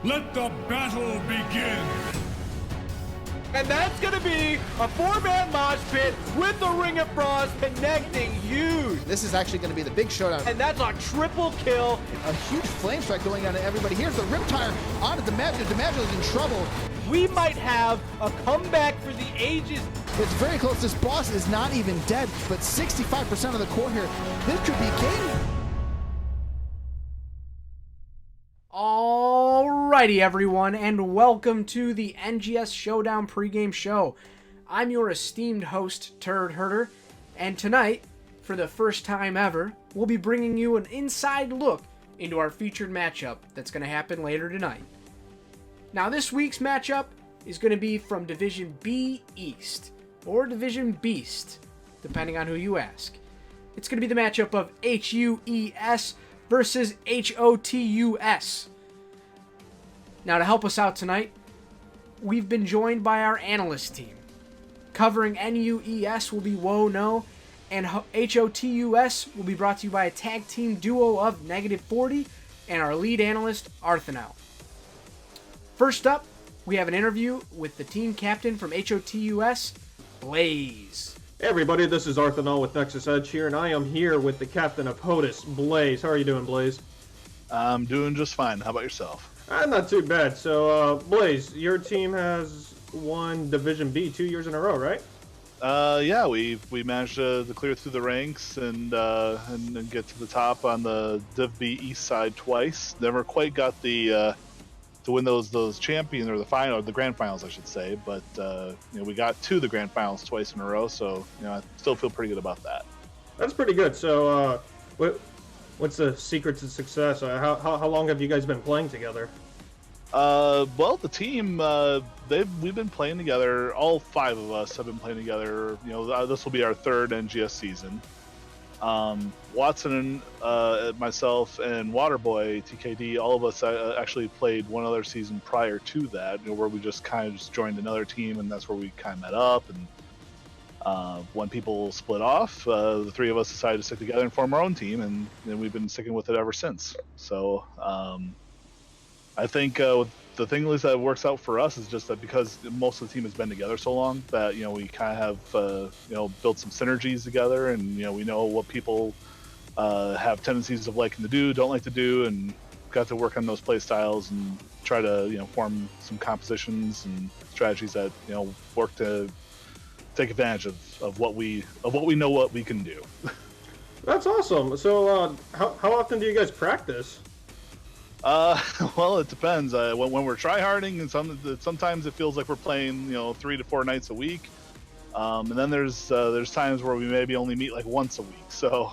Let the battle begin! And that's going to be a 4-man mosh pit with the Ring of Frost connecting huge. This is actually going to be the big showdown. And that's a triple kill. A huge flame strike going on to everybody. Here's the Riptire onto DiMaggio. DiMaggio's in trouble. We might have a comeback for the ages. It's very close. This boss is not even dead, but 65% of the core here. This could be game. Alrighty everyone, and welcome to the NGS Showdown pregame show. I'm your esteemed host, Turd Herder, and tonight, for the first time ever, we'll be bringing you an inside look into our featured matchup that's going to happen later tonight. Now this week's matchup is going to be from Division B East, or Division Beast, depending on who you ask. It's going to be the matchup of HUES versus HOTUS. Now, to help us out tonight, we've been joined by our analyst team. Covering NUES will be Whoa No, and HOTUS will be brought to you by a tag team duo of Negative40 and our lead analyst, Arthanel. First up, we have an interview with the team captain from HOTUS, Blaze. Hey everybody, this is Arthanel with Nexus Edge here, and I am here with the captain of HOTUS, Blaze. How are you doing, Blaze? I'm doing just fine. How about yourself? Not too bad. So, Blaze, your team has won Division B 2 years in a row, right? Yeah, we managed to clear through the ranks and get to the top on the Div B East side twice. Never quite got the to win those champion or the grand finals, I should say. But we got to the grand finals twice in a row, so I still feel pretty good about that. That's pretty good. So, what's the secret to success? How long have you guys been playing together? Well, the team we've been playing together. All 5 of us have been playing together. This will be our 3rd NGS season. Watson, myself, and Waterboy TKD, all of us actually played one other season prior to that, where we just kind of joined another team, and that's where we kind of met up. And when people split off, the 3 of us decided to stick together and form our own team, and we've been sticking with it ever since. So I think the thing at least that works out for us is just that because most of the team has been together so long that we kind of have built some synergies together, and we know what people have tendencies of liking to do, don't like to do, and got to work on those play styles and try to form some compositions and strategies that work to take advantage of what we know what we can do. That's awesome. So, how often do you guys practice? Well, it depends. When we're tryharding, and sometimes it feels like we're playing 3 to 4 nights a week, and then there's times where we maybe only meet like once a week. So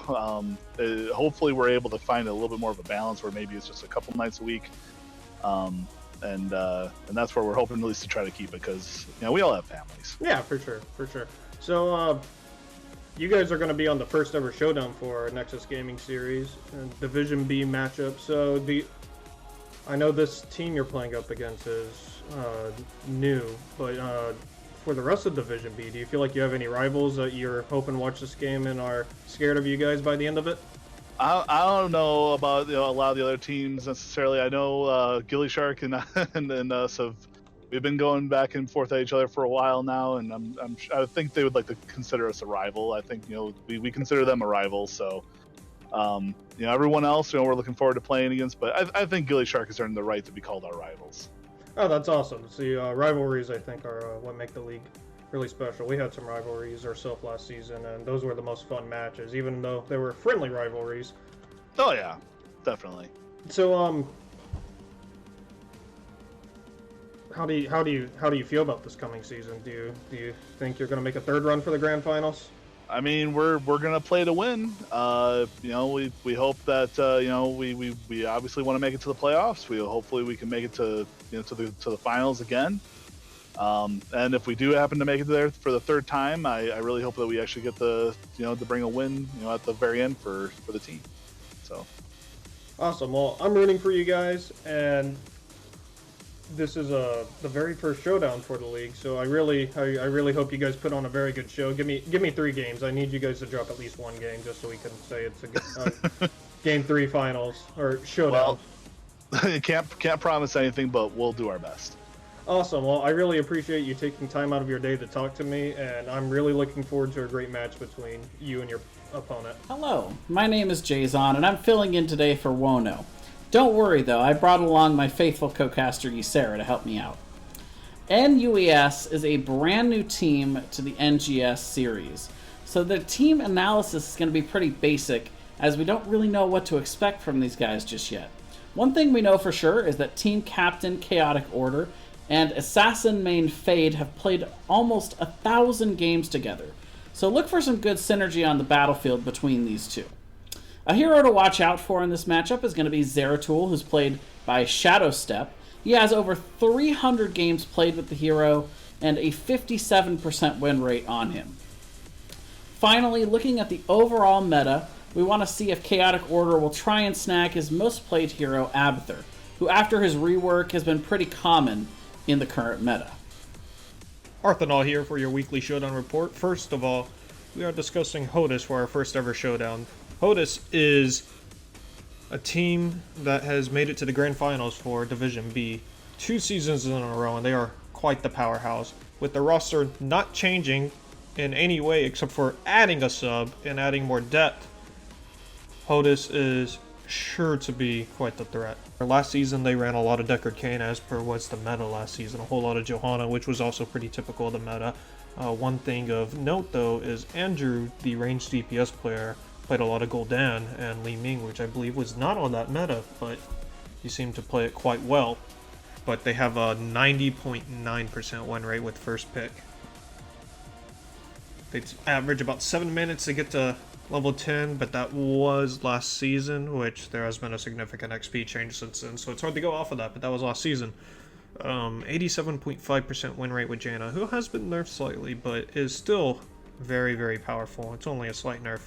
hopefully we're able to find a little bit more of a balance where maybe it's just a couple nights a week, and that's where we're hoping at least to try to keep it, because we all have families. Yeah, for sure. So you guys are going to be on the first ever Showdown for Nexus Gaming Series, Division B matchup. So I know this team you're playing up against is new, but for the rest of Division B, do you feel like you have any rivals that you're hoping to watch this game and are scared of you guys by the end of it? I don't know about a lot of the other teams necessarily. I know Gilly Shark and us we've been going back and forth at each other for a while now, and I think they would like to consider us a rival. I think we consider them a rival, so. Everyone else, we're looking forward to playing against, but I think Gilly Shark has earned the right to be called our rivals. Oh, that's awesome. See, rivalries, I think, are what make the league really special. We had some rivalries ourselves last season, and those were the most fun matches, even though they were friendly rivalries. Oh yeah, definitely. So, how do you feel about this coming season? Do you think you're going to make a 3rd run for the grand finals? I mean, we're gonna play to win. We hope that we obviously want to make it to the playoffs. Hopefully we can make it to to the finals again. And if we do happen to make it there for the 3rd time, I really hope that we actually get to bring a win at the very end for the team. So awesome. Well, I'm rooting for you guys, and this is the very first Showdown for the league, so I really hope you guys put on a very good show. Give me 3 games. I need you guys to drop at least 1 game just so we can say it's a good, game 3 finals or Showdown. can't promise anything, but we'll do our best. Awesome. Well, I really appreciate you taking time out of your day to talk to me, and I'm really looking forward to a great match between you and your opponent. Hello, my name is Jason, and I'm filling in today for Wono. Don't worry though, I brought along my faithful co-caster Ysera to help me out. NUES is a brand new team to the NGS series, so the team analysis is going to be pretty basic, as we don't really know what to expect from these guys just yet. One thing we know for sure is that Team Captain Chaotic Order and Assassin Main Fade have played almost 1,000 games together, so look for some good synergy on the battlefield between these two. A hero to watch out for in this matchup is going to be Zeratul, who's played by Shadow Step. He has over 300 games played with the hero and a 57% win rate on him. Finally, looking at the overall meta, we want to see if Chaotic Order will try and snag his most played hero, Abathur, who after his rework has been pretty common in the current meta. Arthanol here for your weekly Showdown report. First of all, we are discussing HOTUS for our first ever Showdown. HOTUS is a team that has made it to the grand finals for Division B 2 seasons in a row, and they are quite the powerhouse, with the roster not changing in any way except for adding a sub and adding more depth. HOTUS is sure to be quite the threat. Last season they ran a lot of Deckard Cain as per what's the meta last season, a whole lot of Johanna, which was also pretty typical of the meta. One thing of note though is Andrew, the ranged DPS player, played a lot of Gul'dan and Li Ming, which I believe was not on that meta, but he seemed to play it quite well. But they have a 90.9% win rate with first pick. They average about 7 minutes to get to level 10, but that was last season, which there has been a significant XP change since then, so it's hard to go off of that, but that was last season. 87.5% win rate with Jaina, who has been nerfed slightly, but is still very, very powerful. It's only a slight nerf.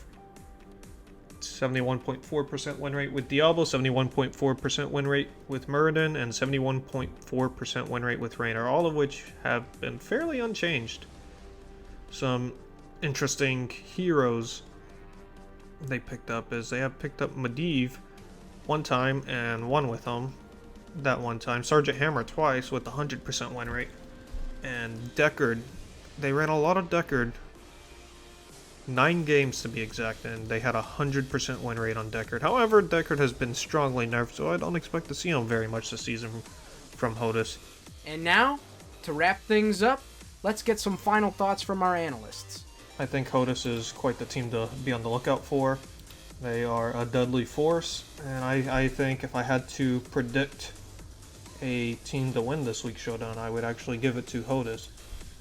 71.4% win rate with Diablo, 71.4% win rate with Muradin, and 71.4% win rate with Raynor, all of which have been fairly unchanged. Some interesting heroes they picked up is they have picked up Medivh one time and won with him that one time, Sergeant Hammer twice with 100% win rate, and Deckard, they ran a lot of Deckard, 9 games to be exact, and they had a 100% win rate on Deckard. However, Deckard has been strongly nerfed, so I don't expect to see him very much this season from HOTUS. And now, to wrap things up, let's get some final thoughts from our analysts. I think HOTUS is quite the team to be on the lookout for. They are a deadly force, and I think if I had to predict a team to win this week's Showdown, I would actually give it to HOTUS.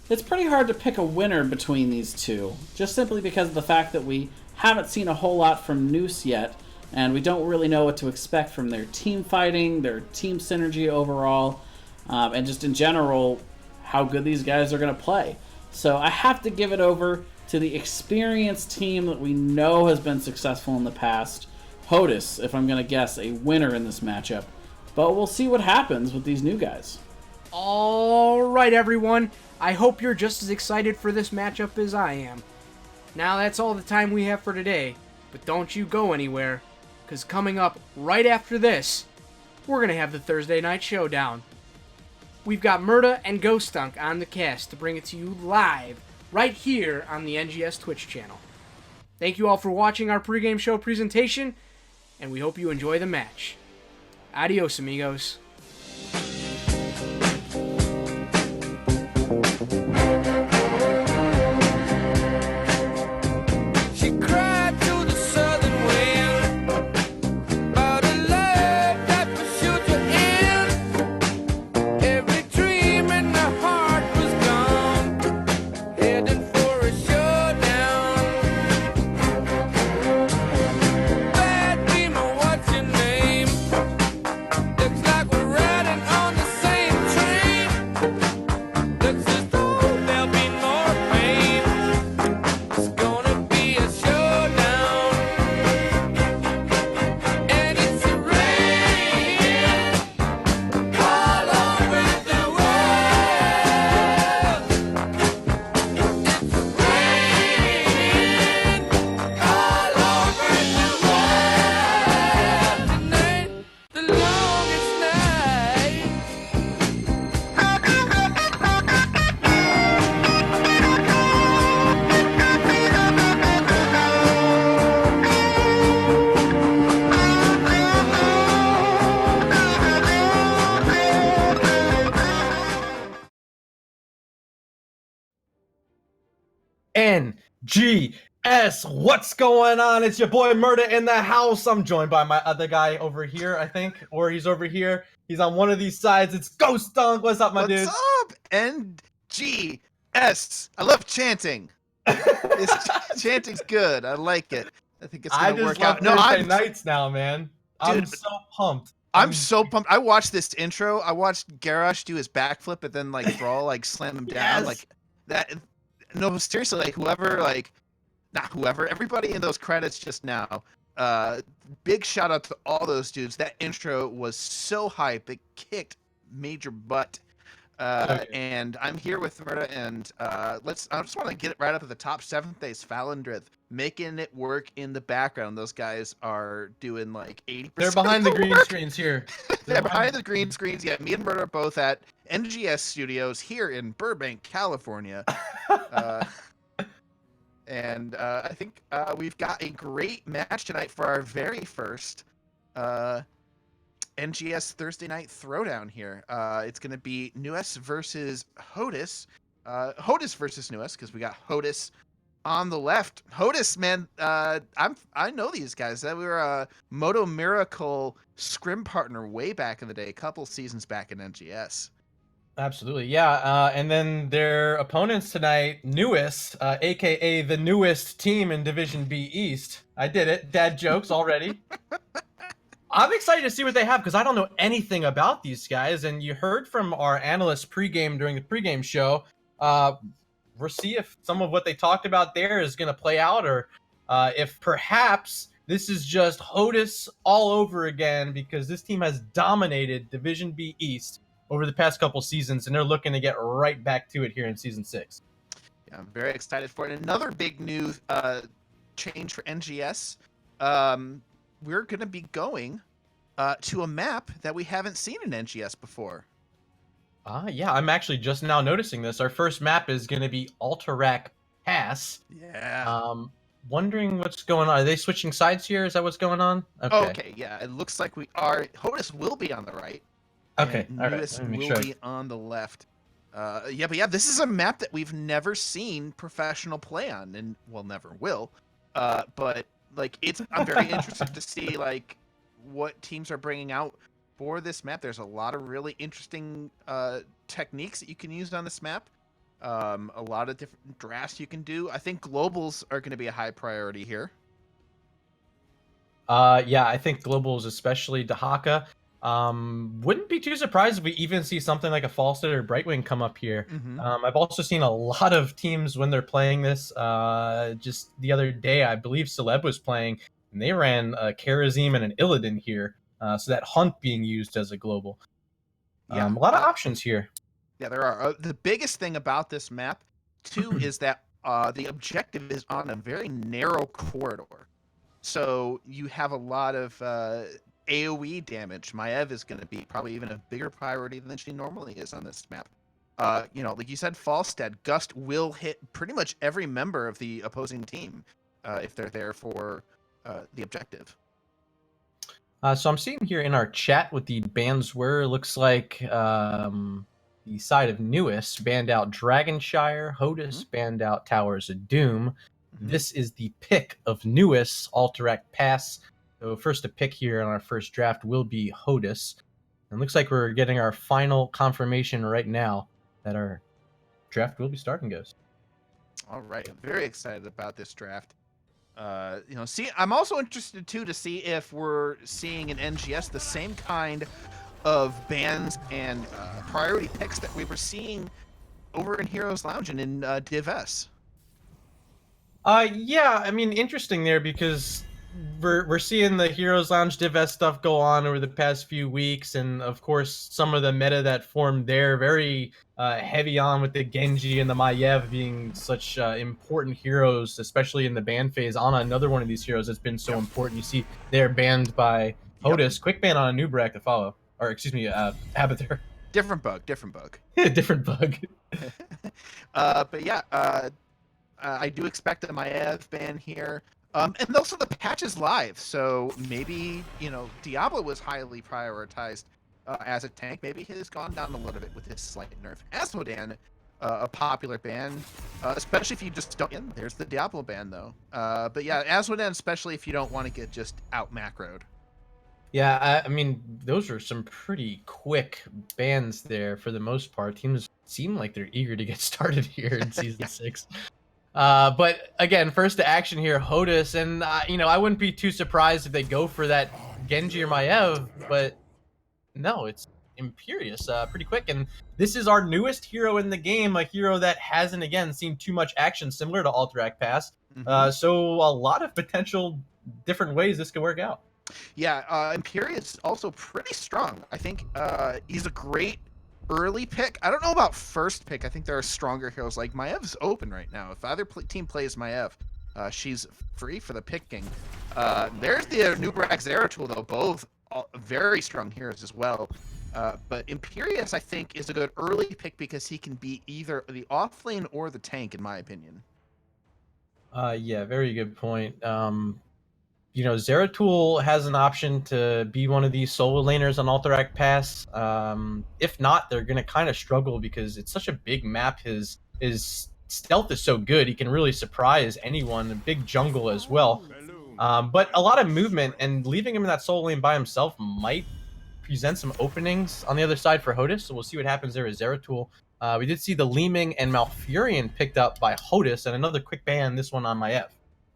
It's pretty hard to pick a winner between these two, just simply because of the fact that we haven't seen a whole lot from NUES yet, and we don't really know what to expect from their team fighting, their team synergy overall, and just in general, how good these guys are going to play. So I have to give it over to the experienced team that we know has been successful in the past, HOTUS, if I'm going to guess, a winner in this matchup. But we'll see what happens with these new guys. All right, everyone. I hope you're just as excited for this matchup as I am. Now that's all the time we have for today, but don't you go anywhere, because coming up right after this, we're going to have the Thursday Night Showdown. We've got Murda and Ghostunk on the cast to bring it to you live right here on the NGS Twitch channel. Thank you all for watching our pregame show presentation, and we hope you enjoy the match. Adios, amigos. She cried to the southern wind about a love that pursued her in. Every dream in her heart was gone, heading for a showdown. Bad dreamer, what's your name? Looks like we're NGS. What's going on? It's your boy Murda in the house. I'm joined by my other guy over here, I think, or he's over here. He's on one of these sides. It's Ghost Dunk. What's up, my dude? What's up? NGS. I love chanting. Chanting's good. I like it. I think it's gonna work out. No, I'm nights now, man. I'm so pumped. I'm so pumped. I watched this intro. I watched Garrosh do his backflip and then like Thrall like slam him down like that. No, seriously, like everybody in those credits just now. Big shout out to all those dudes. That intro was so hype. It kicked major butt. And I'm here with Murda, and I just want to get it right up at the top. 7th Days Falendrith, making it work in the background. Those guys are doing like 80%. They're behind the green screens here. They're behind the green screens. Yeah, me and Murda are both at NGS Studios here in Burbank, California. And I think we've got a great match tonight for our very first NGS Thursday Night Throwdown here. It's going to be NUES versus HOTUS. HOTUS versus NUES, because we got HOTUS on the left. HOTUS, man, I know these guys. We were a Moto Miracle scrim partner way back in the day, a couple seasons back in NGS. Absolutely, yeah. And then their opponents tonight, NUES, aka the newest team in Division B East. I did it. Dad jokes already. I'm excited to see what they have because I don't know anything about these guys. And you heard from our analyst pregame during the pregame show. We'll see if some of what they talked about there is going to play out, or if perhaps this is just HOTUS all over again, because this team has dominated Division B East over the past couple seasons, and they're looking to get right back to it here in Season 6. Yeah, I'm very excited for it. Another big new change for NGS. We're going to be going to a map that we haven't seen in NGS before. Yeah, I'm actually just now noticing this. Our first map is going to be Alterac Pass. Yeah. Wondering what's going on. Are they switching sides here? Is that what's going on? Okay, yeah. It looks like we are. HOTUS will be on the right. Okay, all right. NUES will be on the left. But yeah, this is a map that we've never seen professional play on, and well, never will. But like, I'm very interested to see like what teams are bringing out for this map. There's a lot of really interesting techniques that you can use on this map. A lot of different drafts you can do. I think globals are going to be a high priority here. Yeah, I think globals, especially Dahaka. Wouldn't be too surprised if we even see something like a Falstad or Brightwing come up here. Mm-hmm. I've also seen a lot of teams when they're playing this. Just the other day, I believe Celeb was playing, and they ran a Karazim and an Illidan here. So that Hunt being used as a global. Yeah, a lot of options here. Yeah, there are. The biggest thing about this map, too, is that the objective is on a very narrow corridor. So you have a lot of AoE damage. Maev is going to be probably even a bigger priority than she normally is on this map. Like you said, Falstad, Gust will hit pretty much every member of the opposing team if they're there for the objective. So I'm seeing here in our chat what the bans were. Looks like the side of NUES banned out Dragonshire, HOTUS banned out Towers of Doom. This is the pick of NUES, Alterac Pass. So first to pick here on our first draft will be HOTUS. And looks like we're getting our final confirmation right now that our draft will be starting, Ghost. All right, I'm very excited about this draft. I'm also interested too to see if we're seeing in NGS the same kind of bans and priority picks that we were seeing over in Heroes Lounge and in Div S. Yeah, I mean, interesting there because we're seeing the Heroes Lounge Div S stuff go on over the past few weeks, and of course some of the meta that formed there very heavy on with the Genji and the Maev being such important heroes, especially in the ban phase. On another one of these heroes that's been so important. You see they're banned by HOTUS. Quick ban on a new Brack to follow, or excuse me, Abathur. Different bug. Different bug. But yeah, I do expect a Maev ban here. And also the patch is live, so maybe, Diablo was highly prioritized as a tank. Maybe he has gone down a little bit with his slight nerf. Asmodan, a popular ban, especially if you just don't. Yeah, there's the Diablo ban though. But yeah, Asmodean, especially if you don't want to get just out macroed. Yeah, I mean, those are some pretty quick bans there for the most part. Teams seem like they're eager to get started here in Season 6. But again, first to action here, HOTUS, and I wouldn't be too surprised if they go for that Genji or Maiev, but no, it's Imperious pretty quick. And this is our newest hero in the game, a hero that hasn't, again, seen too much action similar to Alterac Pass. So a lot of potential different ways this could work out. Yeah, Imperious also pretty strong. I think he's a great early pick. I don't know about first pick. I think there are stronger heroes. Like Maev's open right now. If either team plays Maev, she's free for the picking. There's the Nubrak Zeratul, though. Both very strong heroes as well. But Imperious, I think, is a good early pick because he can be either the offlane or the tank, in my opinion. Yeah, very good point. Zeratul has an option to be one of these solo laners on Alterac Pass. If not, they're going to kind of struggle because it's such a big map. His stealth is so good. He can really surprise anyone. A big jungle as well. But a lot of movement, and leaving him in that solo lane by himself might present some openings on the other side for HOTUS. So we'll see what happens there with Zeratul. We did see the Leeming and Malfurion picked up by HOTUS, and another quick ban, this one on Maiev.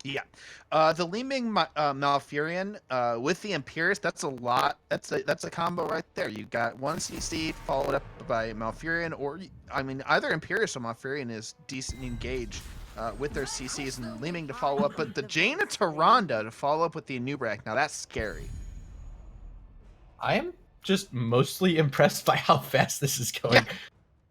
Yeah, the Leeming Malfurion with the Imperious, that's a lot. That's a combo right there. You got one CC followed up by Malfurion, or I mean, either Imperious or Malfurion is decent engaged with their CCs, and Leeming to follow up. But the Jaina Tyrande to follow up with the Nubrak, now that's scary. I am just mostly impressed by how fast this is going.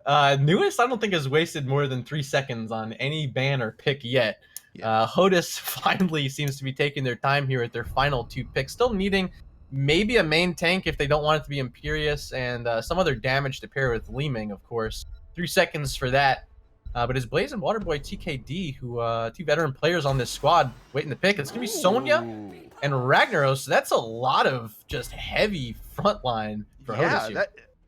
Yeah. NUES, I don't think has wasted more than 3 seconds on any ban or pick yet. Yeah. HOTUS finally seems to be taking their time here at their final 2 picks, still needing maybe a main tank if they don't want it to be Imperious, and some other damage to pair with Leeming, of course. 3 seconds for that. But it's Blaze and Waterboy TKD, who 2 veteran players on this squad waiting to pick. It's going to be Sonya and Ragnaros. So that's a lot of just heavy frontline for HOTUS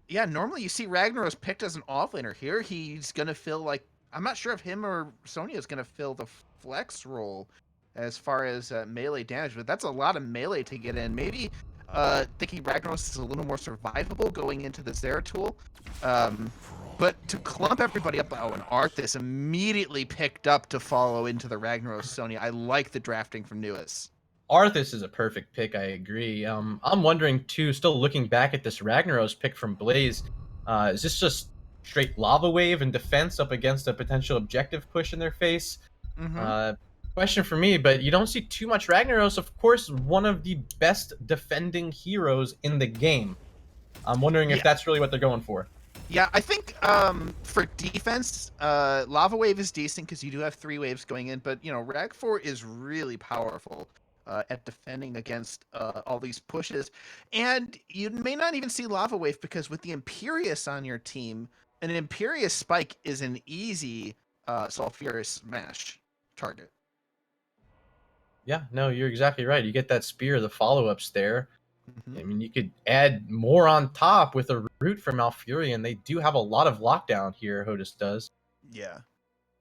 here. Normally you see Ragnaros picked as an offlaner. Here he's going to fill, like, I'm not sure if him or Sonya is going to fill the flex role as far as melee damage, but that's a lot of melee to get in. Maybe thinking Ragnaros is a little more survivable going into the Zeratul. But to clump everybody up, and Arthas immediately picked up to follow into the Ragnaros Sonya. I like the drafting from NUES. Arthas is a perfect pick, I agree. I'm wondering, too, still looking back at this Ragnaros pick from Blaze, is this just straight lava wave and defense up against a potential objective push in their face? Question for me, but you don't see too much Ragnaros. Of course, one of the best defending heroes in the game. I'm wondering if that's really what they're going for. Yeah, I think for defense, lava wave is decent because you do have 3 waves going in, but Rag4 is really powerful at defending against all these pushes, and you may not even see lava wave because with the Imperious on your team, an Imperious spike is an easy Sulfurous smash target. Yeah, no, you're exactly right. You get that spear, the follow-ups there. I mean, you could add more on top with a root from Malfurion. They do have a lot of lockdown here, HOTUS does. Yeah.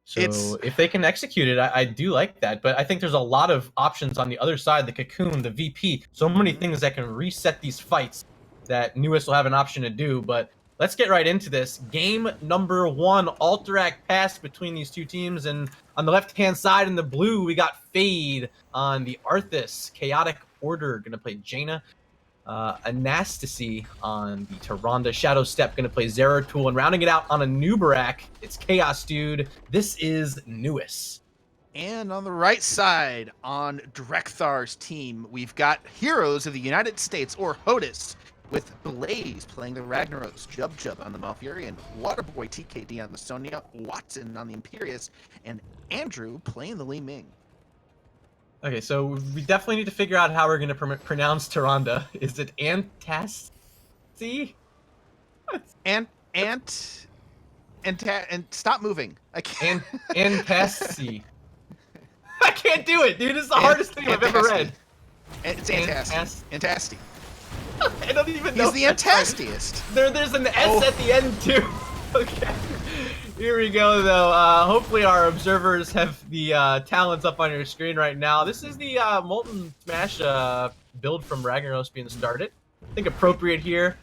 So if they can execute it, I do like that. But I think there's a lot of options on the other side, the Cocoon, the VP. So many things that can reset these fights that NUES will have an option to do. But let's get right into this. Game number 1, Alterac Pass between these 2 teams. And on the left-hand side in the blue, we got Fade on the Arthas. Chaotic Order going to play Jaina. Anastasia on the Tyrande. Shadow Step going to play Zeratul. And rounding it out on a Nubrak, it's Chaos Dude. This is NUES. And on the right side, on Drekthar's team, we've got Heroes of the United States, or HOTUS, with Blaze playing the Ragnaros, Jub on the Malfurion, Waterboy TKD on the Sonya, Watson on the Imperious, and Andrew playing the Leeming. Okay, so we definitely need to figure out how we're going to pronounce Tyrande. Is it Antasti? And stop moving. I can't. Antasti. I can't do it, dude. It's the hardest thing I've ever read. It's Antasti. I don't even know. He's the Antastiest. There's an S at the end, too. Okay. Here we go, though. Hopefully our observers have the talents up on your screen right now. This is the Molten Smash build from Ragnaros being started. I think appropriate here.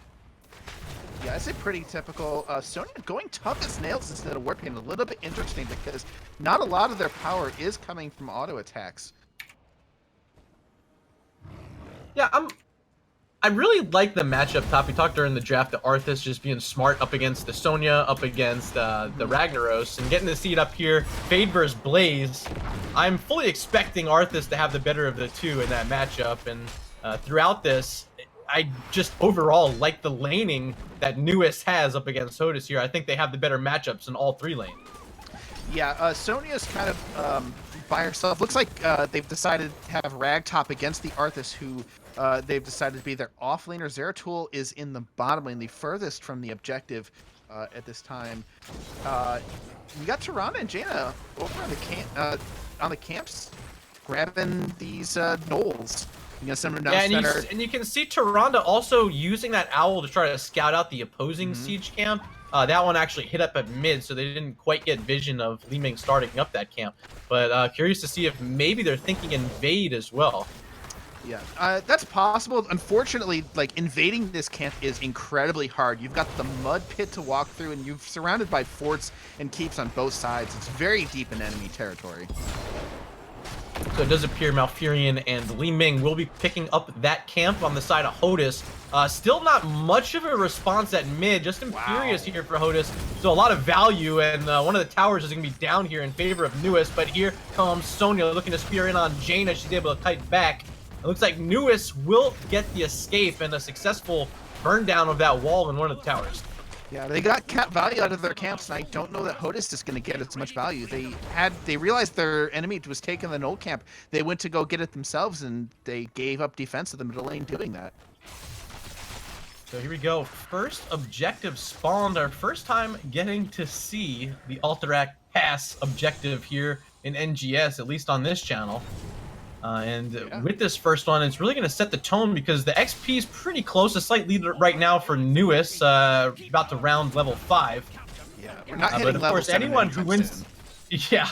Yeah, it's a pretty typical. Sonya going tough as nails instead of warping. A little bit interesting because not a lot of their power is coming from auto attacks. Yeah, I really like the matchup top. We talked during the draft to Arthas just being smart up against the Sonya, up against the Ragnaros, and getting the seed up here. Fade versus Blaze. I'm fully expecting Arthas to have the better of the two in that matchup, and throughout this, I just overall like the laning that NUES has up against HOTUS here. I think they have the better matchups in all three lanes. Yeah, Sonya's kind of by herself. Looks like they've decided to have Ragtop against the Arthas, who they've decided to be their off laner. Zeratul is in the bottom lane, the furthest from the objective at this time. We got Tyrande and Jaina over on the camps, grabbing these knolls. You know, and you can see Tyrande also using that owl to try to scout out the opposing siege camp. That one actually hit up at mid, so they didn't quite get vision of Li Ming starting up that camp. But curious to see if maybe they're thinking invade as well. Yeah, that's possible. Unfortunately, like, invading this camp is incredibly hard. You've got the mud pit to walk through, and you're surrounded by forts and keeps on both sides. It's very deep in enemy territory. So it does appear Malfurion and Li Ming will be picking up that camp on the side of HOTUS. Still not much of a response at mid, just Imperious here for HOTUS. So a lot of value, and one of the towers is going to be down here in favor of NUES, but here comes Sonya looking to spear in on Jaina. She's able to kite back. It looks like NUES will get the escape and a successful burn down of that wall in one of the towers. Yeah, they got cap value out of their camps, and I don't know that HOTUS is going to get as much value. They realized their enemy was taking the Knoll camp. They went to go get it themselves, and they gave up defense of the middle lane doing that. So here we go. First objective spawned. Our first time getting to see the Alterac Pass objective here in NGS, at least on this channel. With this first one, it's really going to set the tone because the XP is pretty close. A slight lead right now for NUES, about to round level 5. Yeah, we're not hitting but of level course, 7 anyone who wins,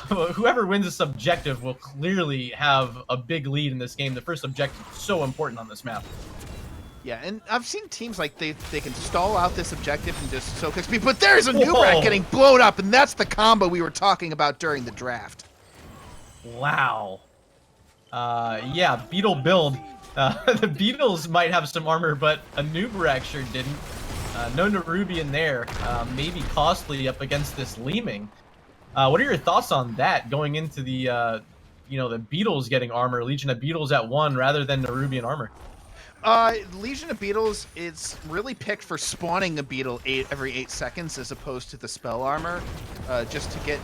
whoever wins this objective will clearly have a big lead in this game. The first objective is so important on this map. Yeah, and I've seen teams like they can stall out this objective and just soak XP, but there's a Nubrak getting blown up, and that's the combo we were talking about during the draft. Wow. Yeah, Beetle build. The Beetles might have some armor, but a Nubrak sure didn't. No Nerubian there. Maybe costly up against this Li Ming. What are your thoughts on that going into the, the Beetles getting armor, Legion of Beetles at 1 rather than Nerubian armor? Legion of Beetles, it's really picked for spawning a beetle every 8 seconds as opposed to the spell armor, just to get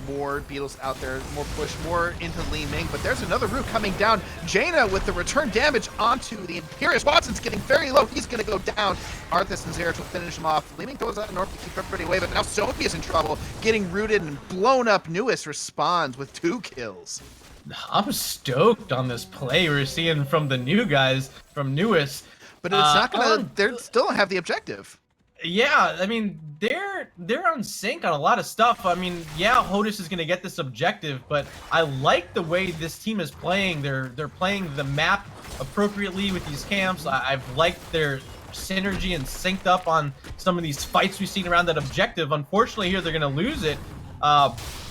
more beetles out there, more push, more into Li Ming. But there's another root coming down. Jaina with the return damage onto the Imperious. Watson's getting very low. He's going to go down. Arthas and Zeratul will finish him off. Li Ming goes out north to keep everybody away, but now Sophia's in trouble, getting rooted and blown up. NUES responds with 2 kills. I'm stoked on this play we're seeing from the new guys from NUES. But it's not gonna. They still don't have the objective. Yeah, I mean they're on sync on a lot of stuff. I mean, yeah, HOTUS is gonna get this objective, but I like the way this team is playing. They're playing the map appropriately with these camps. I've liked their synergy and synced up on some of these fights we've seen around that objective. Unfortunately, here they're gonna lose it.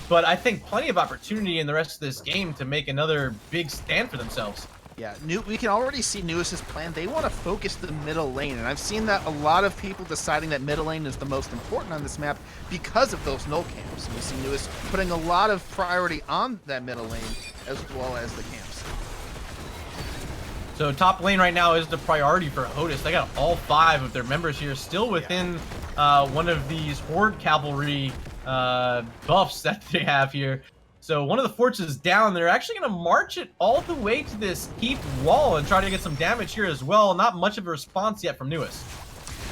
But I think plenty of opportunity in the rest of this game to make another big stand for themselves. Yeah, we can already see NUES' plan. They want to focus the middle lane, and I've seen that a lot of people deciding that middle lane is the most important on this map because of those null camps. We see NUES putting a lot of priority on that middle lane as well as the camps. So top lane right now is the priority for HOTUS. They got all 5 of their members here still within one of these Horde Cavalry buffs that they have here. So one of the forts is down. They're actually going to march it all the way to this keep wall and try to get some damage here as well. Not much of a response yet from NUES.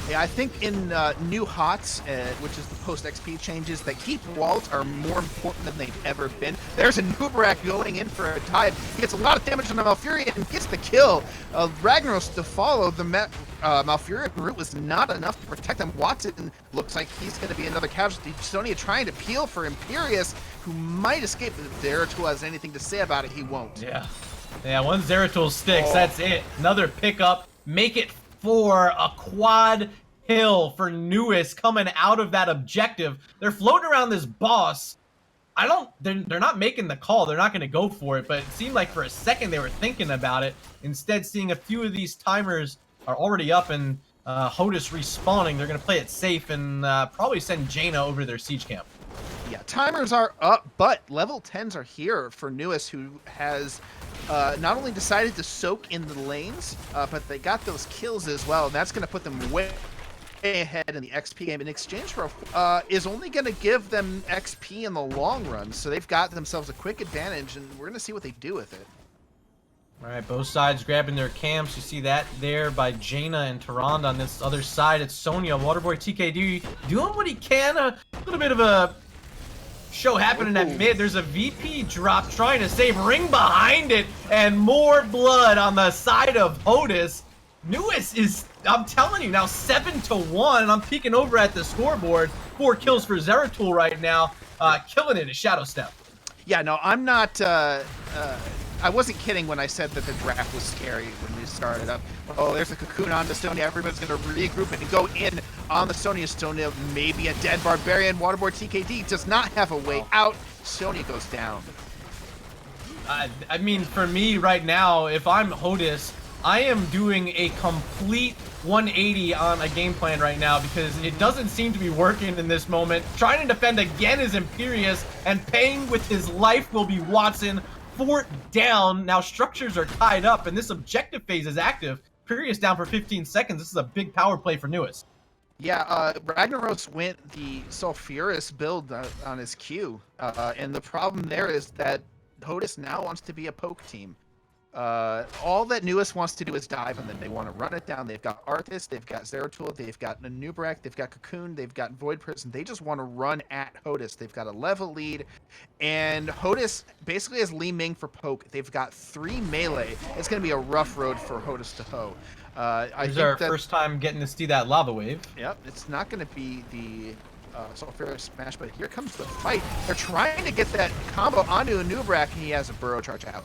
Yeah, I think in new HOTS, which is the post-XP changes, that keep walls are more important than they've ever been. There's a Nubrak going in for a dive. He gets a lot of damage on the Malfurion and gets the kill. Ragnaros to follow. The Malfurion route was not enough to protect him. Watson looks like he's going to be another casualty. Sonya trying to peel for Imperius, who might escape. If Zeratul has anything to say about it, he won't. Yeah, one Zeratul sticks, that's it. Another pickup. Make it 4, a quad kill for NUES coming out of that objective. They're floating around this boss. They're not making the call. They're not going to go for it, but it seemed like for a second they were thinking about it. Instead, seeing a few of these timers are already up and HOTUS respawning, they're going to play it safe and probably send Jaina over to their siege camp. Yeah, timers are up, but level 10s are here for NUES, who has not only decided to soak in the lanes, but they got those kills as well, and that's going to put them way ahead in the XP game. In exchange for is only going to give them XP in the long run, so they've got themselves a quick advantage, and we're going to see what they do with it. All right, both sides grabbing their camps. You see that there by Jaina and Tyrande. On this other side, it's Sonya, Waterboy TKD doing what he can. A little bit of a show happening at mid. There's a VP drop trying to save Ring behind it, and more blood on the side of HOTUS. NUES is, I'm telling you now, 7-1, and I'm peeking over at the scoreboard. 4 kills for Zeratul right now, killing it at Shadow Step. Yeah, no, I'm not. I wasn't kidding when I said that the draft was scary when we started up. Oh, there's a cocoon on the Sonya. Everybody's going to regroup and go in on the Sonya. Sonya, maybe a dead Barbarian. Waterboard TKD does not have a way out. Sonya goes down. I mean, for me right now, if I'm HOTUS, I am doing a complete 180 on a game plan right now because it doesn't seem to be working in this moment. Trying to defend again is Imperius, and paying with his life will be Watson. Fort down. Now structures are tied up, and this objective phase is active. Imperius down for 15 seconds. This is a big power play for NUES. Yeah, Ragnaros went the Sulfurous build on his Q, and the problem there is that HOTUS now wants to be a poke team. All that NUES wants to do is dive, and then they want to run it down. They've got Arthas, they've got Zeratul, they've got Nubrak, they've got Cocoon, they've got Void Prison. They just want to run at HOTUS. They've got a level lead, and HOTUS basically has Li Ming for poke. They've got 3 melee. It's going to be a rough road for HOTUS to hoe. This is our first time getting to see that lava wave. Yep, it's not going to be the Sulfurous Smash, but here comes the fight. They're trying to get that combo onto a Nubrak, and he has a burrow charge out.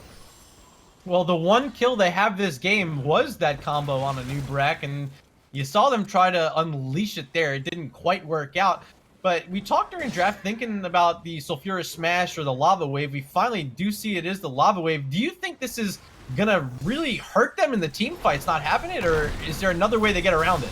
Well, the one kill they have this game was that combo on a Nubrak, and you saw them try to unleash it there. It didn't quite work out. But we talked during draft thinking about the Sulfurous Smash or the Lava Wave. We finally do see it is the Lava Wave. Do you think this is going to really hurt them in the team fights not having it, or is there another way they get around it?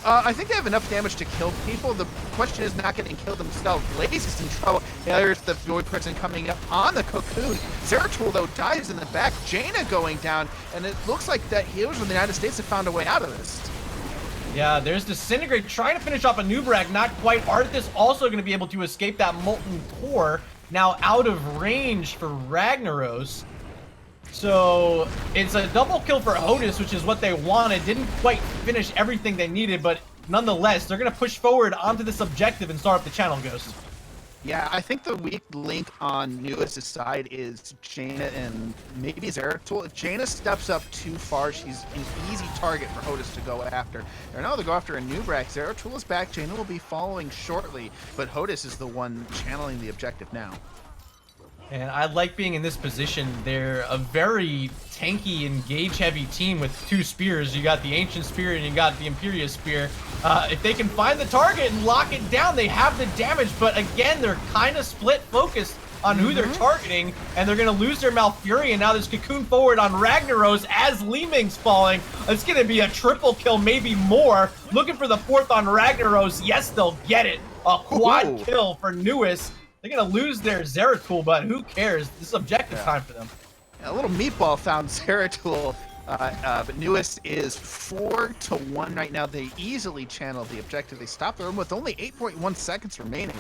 I think they have enough damage to kill people. The question is not getting killed themselves. Blaze is in trouble. There's the Void Person coming up on the Cocoon. Zeratul, though, dives in the back. Jaina going down, and it looks like that healers from the United States have found a way out of this. Yeah, there's Disintegrate trying to finish off a Nubrak. Not quite. Arthas also going to be able to escape that Molten Core. Now out of range for Ragnaros. So it's a double kill for HOTUS, which is what they wanted. Didn't quite finish everything they needed, but nonetheless, they're going to push forward onto this objective and start up the Channel Ghost. Yeah, I think the weak link on NUES' side is Jaina and maybe Zeratul. If Jaina steps up too far, she's an easy target for HOTUS to go after. They're now to go after a Nubrak. Zeratul is back. Jaina will be following shortly, but HOTUS is the one channeling the objective now. And I like being in this position. They're a very tanky, engage-heavy team with 2 spears. You got the Ancient Spear and you got the Imperius Spear. If they can find the target and lock it down, they have the damage. But again, they're kind of split focused on who they're targeting, and they're going to lose their Malfurion. Now there's Cocoon forward on Ragnaros as Li Ming's falling. It's going to be a triple kill, maybe more. Looking for the 4th on Ragnaros. Yes, they'll get it. A quad kill for NUES. They're going to lose their Zeratul, but who cares? This is objective time for them. A little meatball found Zeratul, but NUES is 4-1 right now. They easily channeled the objective. They stopped the room with only 8.1 seconds remaining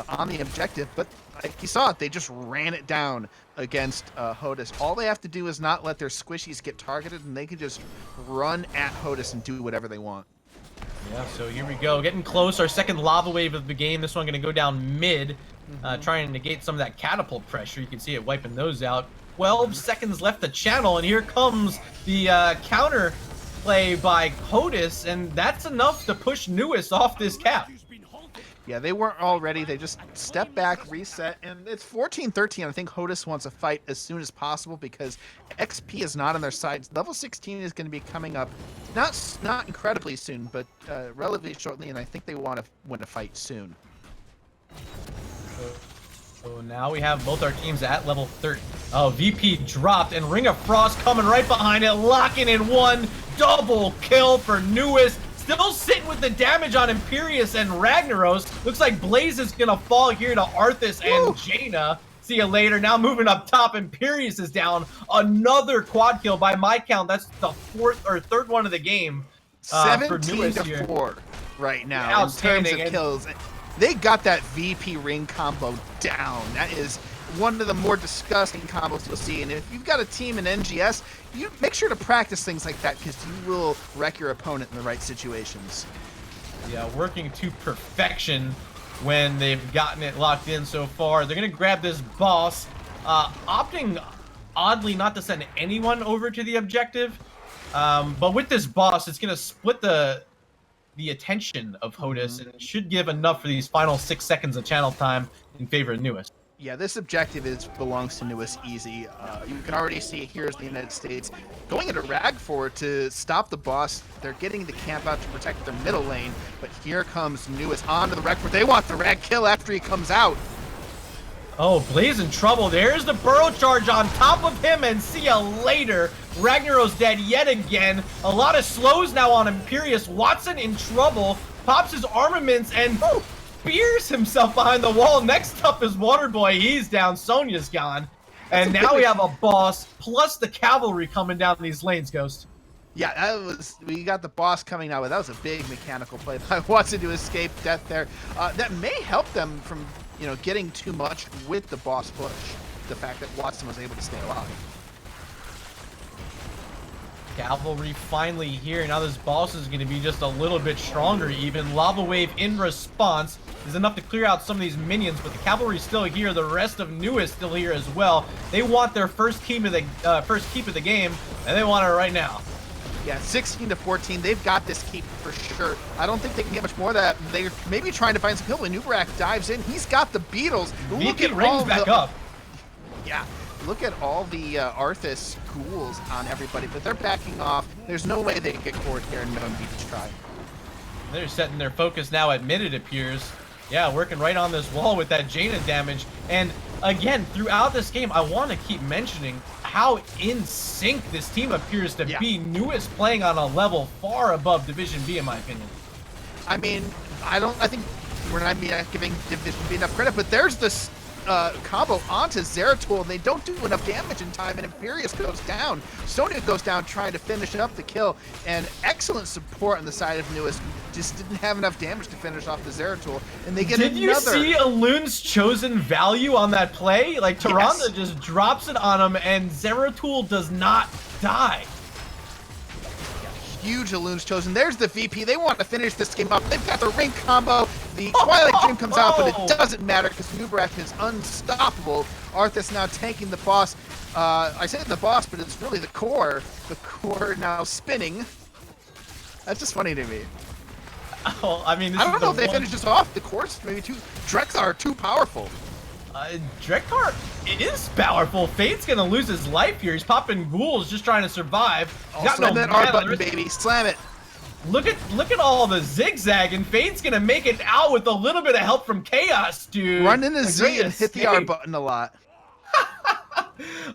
on the objective, but like you saw it, they just ran it down against HOTUS. All they have to do is not let their squishies get targeted, and they can just run at HOTUS and do whatever they want. Yeah, so here we go. Getting close. Our second lava wave of the game. This one going to go down mid, trying to negate some of that catapult pressure. You can see it wiping those out. 12 seconds left the channel, and here comes the counter play by HOTUS, and that's enough to push NUES off this cap. Yeah, they weren't all ready. They just stepped back, reset, and it's 14-13. I think HOTUS wants a fight as soon as possible because XP is not on their side. Level 16 is going to be coming up, not incredibly soon, but relatively shortly, and I think they want to win a fight soon. So now we have both our teams at level 30. Oh, VP dropped, and Ring of Frost coming right behind it, locking in one. Double kill for NUES. Still sitting with the damage on Imperius and Ragnaros. Looks like Blaze is going to fall here to Arthas and Jaina. See you later. Now moving up top, Imperius is down. Another quad kill by my count. That's the third one of the game. 17-4 right now in terms of kills. They got that VP ring combo down. That is one of the more disgusting combos you'll see. And if you've got a team in NGS, you make sure to practice things like that because you will wreck your opponent in the right situations. Yeah, working to perfection when they've gotten it locked in so far. They're going to grab this boss, opting oddly not to send anyone over to the objective. But with this boss, it's going to split the attention of HOTUS and should give enough for these final 6 seconds of channel time in favor of NUES. Yeah, this objective belongs to NUES easy. You can already see here's the United States going into Rag forward to stop the boss. They're getting the camp out to protect their middle lane, but here comes NUES onto the Rag where they want the Rag kill after he comes out. Oh, Blaze in trouble. There's the burrow charge on top of him, and see ya later. Ragnaros dead yet again. A lot of slows now on Imperius. Watson in trouble. Pops his armaments and spears himself behind the wall. Next up is Waterboy. He's down. Sonya's gone. And now we have a boss plus the cavalry coming down these lanes, Ghost. Yeah, we got the boss coming out, but that was a big mechanical play by Watson to escape death there. That may help them from, getting too much with the boss push. The fact that Watson was able to stay alive. Cavalry finally here. Now this boss is going to be just a little bit stronger even. Lava Wave in response is enough to clear out some of these minions, but the cavalry still here. The rest of NUES still here as well. They want their first keep of the game, and they want it right now. Yeah, 16-14. They've got this keep for sure. I don't think they can get much more of that. They're maybe trying to find some kill when Nubarak dives in. He's got the Beatles. Look at rings back up. Yeah. Look at all the Arthas ghouls on everybody, but they're backing off. There's no way they can get forward here and no one beats try. They're setting their focus now at mid, it appears. Yeah, working right on this wall with that Jaina damage. And again, throughout this game, I want to keep mentioning how in sync this team appears to be. NUES playing on a level far above Division B, in my opinion. I mean, I think we're not giving Division B enough credit, but there's this combo onto Zeratul, and they don't do enough damage in time, and Imperius goes down. Sonya goes down trying to finish up the kill, and excellent support on the side of NUES. Just didn't have enough damage to finish off the Zeratul, and they get another. Did you see Alun's chosen value on that play? Like, Tyrande just drops it on him, and Zeratul does not die. Huge Alun's chosen. There's the VP. They want to finish this game up. They've got the ring combo. The Twilight Dream comes out, but it doesn't matter because Nubarak is unstoppable. Arthas now tanking the boss. I said the boss, but it's really the core. The core now spinning. That's just funny to me. Oh, I mean, I don't know if they finish this off. The core's maybe too. Drexar are too powerful. Drekar is powerful. Fate's gonna lose his life here. He's popping ghouls just trying to survive. Slam that R button, baby. Slam it. Look at all the zigzag, and Fate's gonna make it out with a little bit of help from Chaos, dude. Run into Z and hit the R button a lot.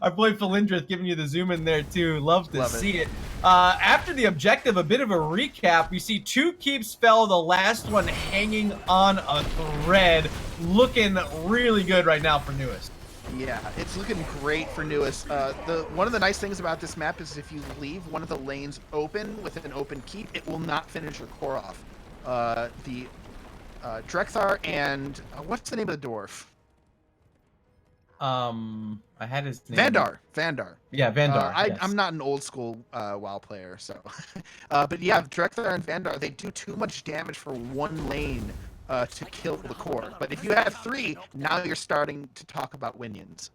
Our boy Philindrith giving you the zoom in there too. Love to see it. After the objective, a bit of a recap. We see 2 keeps fell, the last one hanging on a thread. Looking really good right now for NUES. Yeah, it's looking great for NUES. One of the nice things about this map is if you leave one of the lanes open with an open keep, it will not finish your core off. Drexar and what's the name of the dwarf? I had his name. Vandar. Yeah, Vandar. Yes. Yes. I'm not an old school WoW player, so. But yeah, Drexler and Vandar, they do too much damage for one lane to kill the core. But if you have 3, now you're starting to talk about Winions.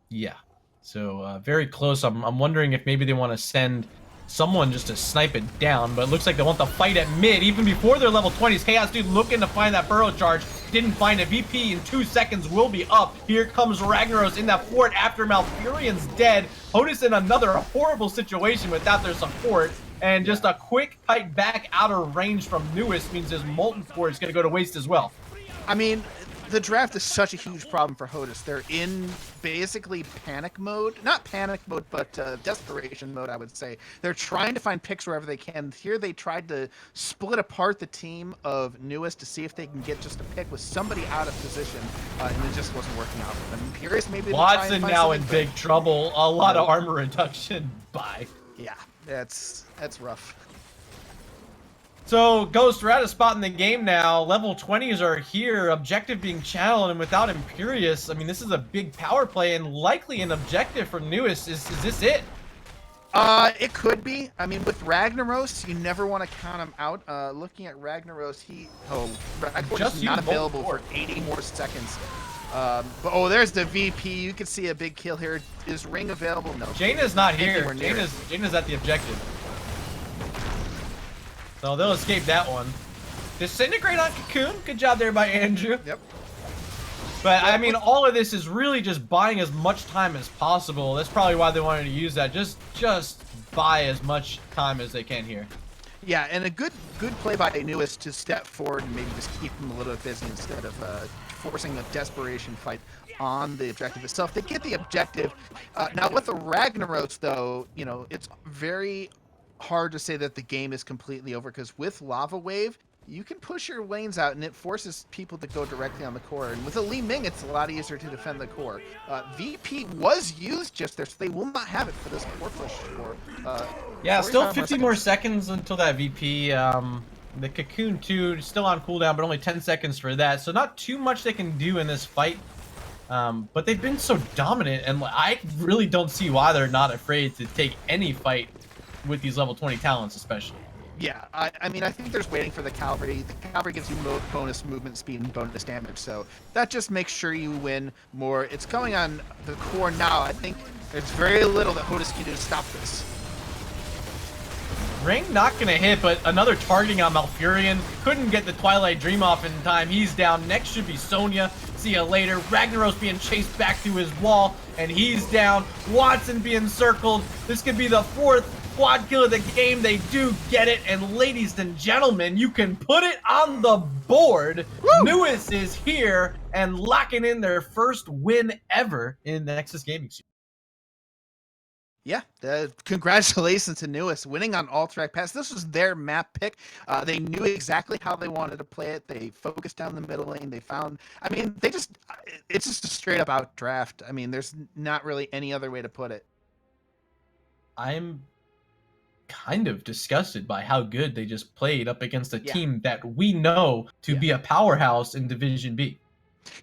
Yeah. So very close. I'm wondering if maybe they want to send someone just to snipe it down, but it looks like they want the fight at mid even before their level 20s. Chaos Dude looking to find that burrow charge. Didn't find a VP in 2 seconds, will be up. Here comes Ragnaros in that fort after Malfurion's dead. HOTUS in another horrible situation without their support. And just a quick kite back out of range from NUES means his Molten Fort is going to go to waste as well. I mean, the draft is such a huge problem for HOTUS. They're in basically panic mode. Not panic mode, but desperation mode, I would say. They're trying to find picks wherever they can. Here they tried to split apart the team of NUES to see if they can get just a pick with somebody out of position, and it just wasn't working out for them. I'm curious, maybe Watson now in big trouble. A lot of armor reduction. Bye. Yeah, that's rough. So, Ghost, we're at a spot in the game now. Level 20s are here, objective being channeled, and without Imperius, I mean, this is a big power play and likely an objective for NUES. Is this it? It could be. I mean, with Ragnaros, you never want to count him out. Looking at Ragnaros, Ragnaros is not available for 80 more seconds. But there's the VP. You can see a big kill here. Is Ring available? No. Jaina's not here. Jaina's at the objective. So they'll escape that one. Disintegrate on Cocoon. Good job there by Andrew. Yep. But I mean, all of this is really just buying as much time as possible. That's probably why they wanted to use that. Just buy as much time as they can here. Yeah, and a good play by NUES to step forward and maybe just keep them a little bit busy instead of forcing a desperation fight on the objective itself. They get the objective. Now with the Ragnaros, though, you know, it's very hard to say that the game is completely over, because with Lava Wave, you can push your lanes out and it forces people to go directly on the core. And with a Li Ming, it's a lot easier to defend the core. VP was used just there, so they will not have it for this core push. Yeah, still 50 more seconds until that VP. The Cocoon 2 still on cooldown, but only 10 seconds for that. So not too much they can do in this fight. But they've been so dominant, and I really don't see why they're not afraid to take any fight with these level 20 talents especially. Yeah, I mean, I think there's waiting for the Cavalry. The Cavalry gives you bonus movement speed and bonus damage, so that just makes sure you win more. It's going on the core now. I think there's very little that HOTUS can do to stop this. Ring not gonna hit, but another targeting on Malfurion. Couldn't get the Twilight Dream off in time. He's down. Next should be Sonya. See ya later. Ragnaros being chased back through his wall, and he's down. Watson being circled. This could be the 4th quad kill of the game. They do get it, and ladies and gentlemen, you can put it on the board. NUES is here and locking in their first win ever in the Nexus Gaming Series. Yeah, congratulations to NUES winning on All Track Pass. This was their map pick. They knew exactly how they wanted to play it. They focused down the middle lane. They found, I mean, it's just a straight up out draft. I mean, there's not really any other way to put it. I'm kind of disgusted by how good they just played up against a team that we know to be a powerhouse in Division B.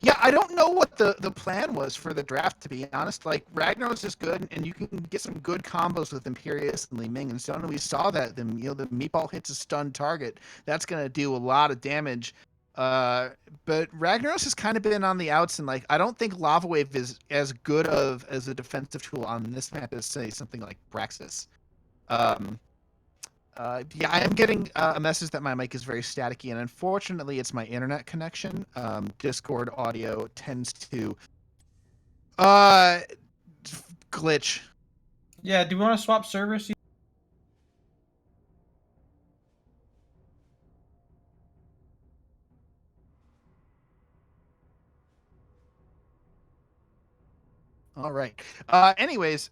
Yeah, I don't know what the plan was for the draft, to be honest. Like, Ragnaros is good, and you can get some good combos with Imperius and Li Ming and Stone. And we saw that. The meatball hits a stun target. That's going to do a lot of damage. But Ragnaros has kind of been on the outs, and, like, I don't think Lava Wave is as good as a defensive tool on this map as, say, something like Braxis. Yeah, I am getting a message that my mic is very staticky, and unfortunately, it's my internet connection. Discord audio tends to glitch. Yeah, do we want to swap servers? All right. Anyways,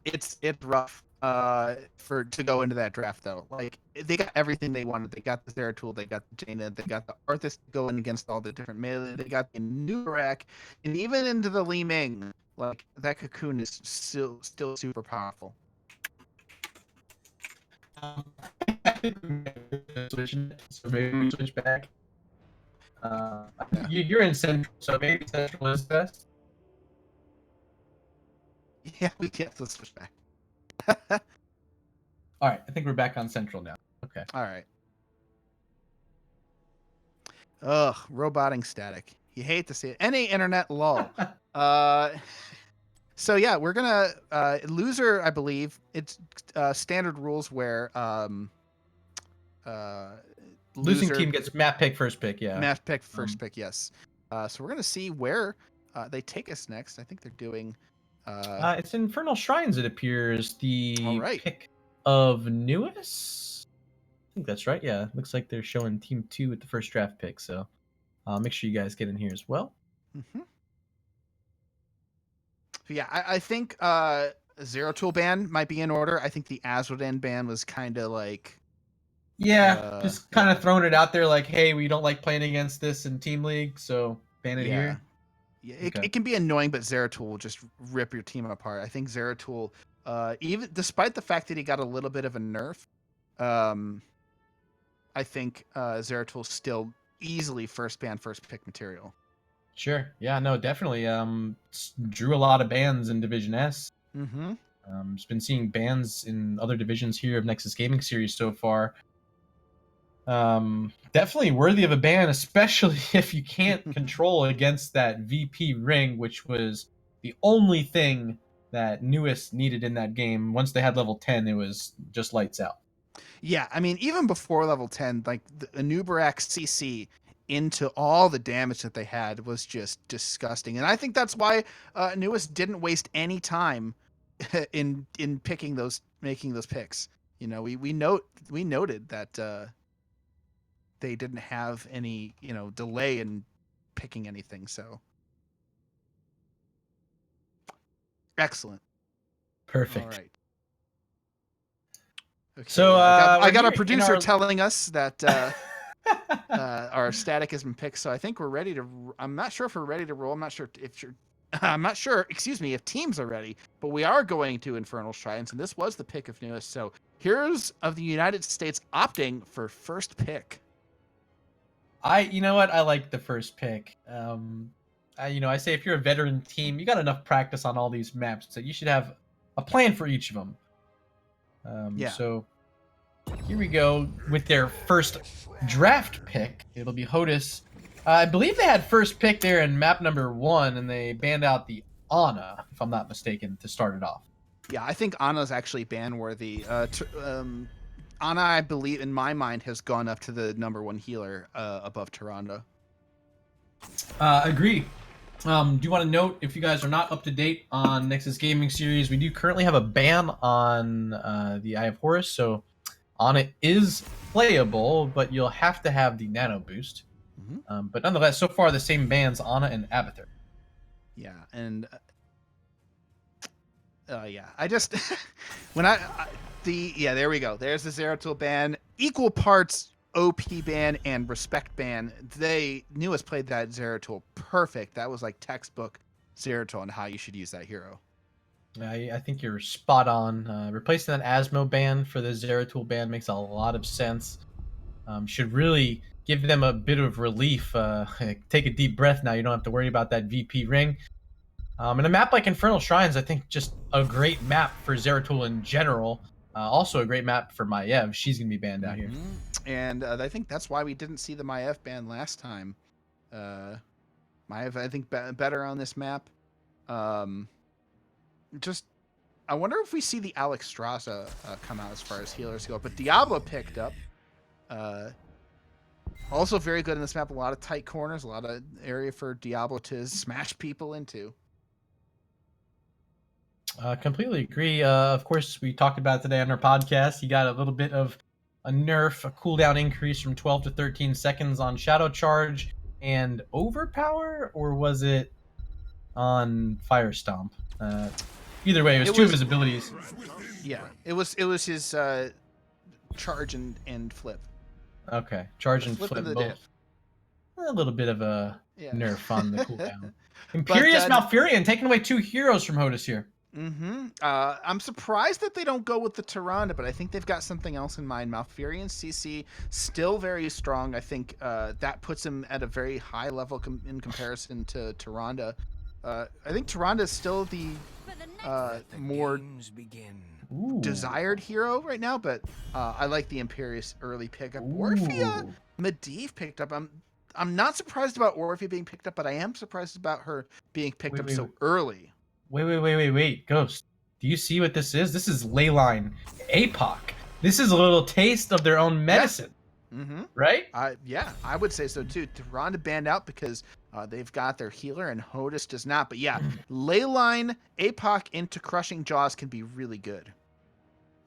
it's rough to go into that draft, though. Like, they got everything they wanted. They got the Zeratul, they got the Jaina, they got the Arthas going against all the different melee, they got the Nurak, and even into the Li Ming. Like, that Cocoon is still super powerful. So maybe we switch back. You're in Central, so maybe Central is best. Yeah, we can't. Let's switch back. All right, I think we're back on Central now. Okay. All right. Ugh, roboting static. You hate to see it. Any internet lull. So yeah, we're gonna loser. I believe it's standard rules where Losing loser team gets map pick first pick. Yeah. map pick first pick. Yes. So we're gonna see where they take us next. I think they're doing. It's Infernal Shrines. It appears the All right. pick of NUES. I think that's right. Yeah, looks like they're showing Team 2 with the first draft pick. So make sure you guys get in here as well. Mm-hmm. Yeah, I think Zero Tool ban might be in order. I think the Azradan ban was kind of like. Yeah, just kind of throwing it out there like, hey, we don't like playing against this in Team League, so ban it here. Yeah, Okay. it can be annoying, but Zeratul will just rip your team apart. I think Zeratul, even despite the fact that he got a little bit of a nerf, I think Zeratul's still easily first ban, first pick material. Sure. Yeah, no, definitely. Drew a lot of bans in Division S. Mm-hmm. Just been seeing bans in other divisions here of Nexus Gaming Series so far. Definitely worthy of a ban, especially if you can't control against that VP ring, which was the only thing that NUES needed in that game. Once they had level 10, it was just lights out. Yeah, I mean, even before level 10, like the Anubarak CC into all the damage that they had was just disgusting. And I think that's why NUES didn't waste any time in making those picks. You know, we noted that they didn't have any, delay in picking anything. So excellent. Perfect. All right. Okay, So I got we're a here producer in our- telling us that our static has been picked. So I think we're ready to. I'm not sure if we're ready to roll. I'm not sure if you're. I'm not sure. Excuse me, if teams are ready. But we are going to Infernal Shrines, and this was the pick of NUES. So Heroes of the United States opting for first pick. You know what? I like the first pick. I say if you're a veteran team, you got enough practice on all these maps that you should have a plan for each of them. Yeah. So here we go with their first draft pick. It'll be HOTUS. I believe they had first pick there in map number 1, and they banned out the Ana, if I'm not mistaken, to start it off. Yeah, I think Ana's actually ban worthy. Ana, I believe, in my mind, has gone up to the number 1 healer above Tyrande. Agree. Do you want to note, if you guys are not up to date on Nexus Gaming Series, we do currently have a ban on the Eye of Horus, so Ana is playable, but you'll have to have the Nano Boost. Mm-hmm. But nonetheless, so far the same bans, Ana and Abathur. Yeah, and yeah, I just there we go. There's the Zeratul ban, equal parts OP ban and respect ban. NUES played that Zeratul perfect. That was like textbook Zeratul on how you should use that hero. I think you're spot on. Replacing that Asmo ban for the Zeratul ban makes a lot of sense. Should really give them a bit of relief. Take a deep breath now. You don't have to worry about that VP ring. And a map like Infernal Shrines, I think just a great map for Zeratul in general. Also a great map for Maiev. She's going to be banned out here. And I think that's why we didn't see the Maiev ban last time. Maiev, I think, better on this map. I wonder if we see the Alex Straza come out as far as healers go. But Diablo picked up. Also very good in this map. A lot of tight corners, a lot of area for Diablo to smash people into. Completely agree. Of course, we talked about it today on our podcast. You got a little bit of a nerf, a cooldown increase from 12 to 13 seconds on Shadow Charge and Overpower, or was it on Fire Stomp? Either way, it was two of his abilities. Yeah, it was his charge and flip. Okay, charge and Flip flip and the both. dip. A little bit of a Yeah. nerf on the cooldown. Imperious Malfurion taking away 2 heroes from HOTUS here. I'm surprised that they don't go with the Tyrande, but I think they've got something else in mind. Malfurion CC still very strong. I think that puts him at a very high level in comparison to Tyrande. I think Tyrande is still the more desired hero right now, but I like the Imperious early pickup. Orphea Medivh picked up. I'm not surprised about Orphea being picked up, but I am surprised about her being picked up so early. Wait, Ghost. Do you see what this is? This is Leyline APOC. This is a little taste of their own medicine. Right? Yeah, I would say so too. Tyrande banned out because they've got their healer and HOTUS does not. But yeah, Leyline APOC into Crushing Jaws can be really good.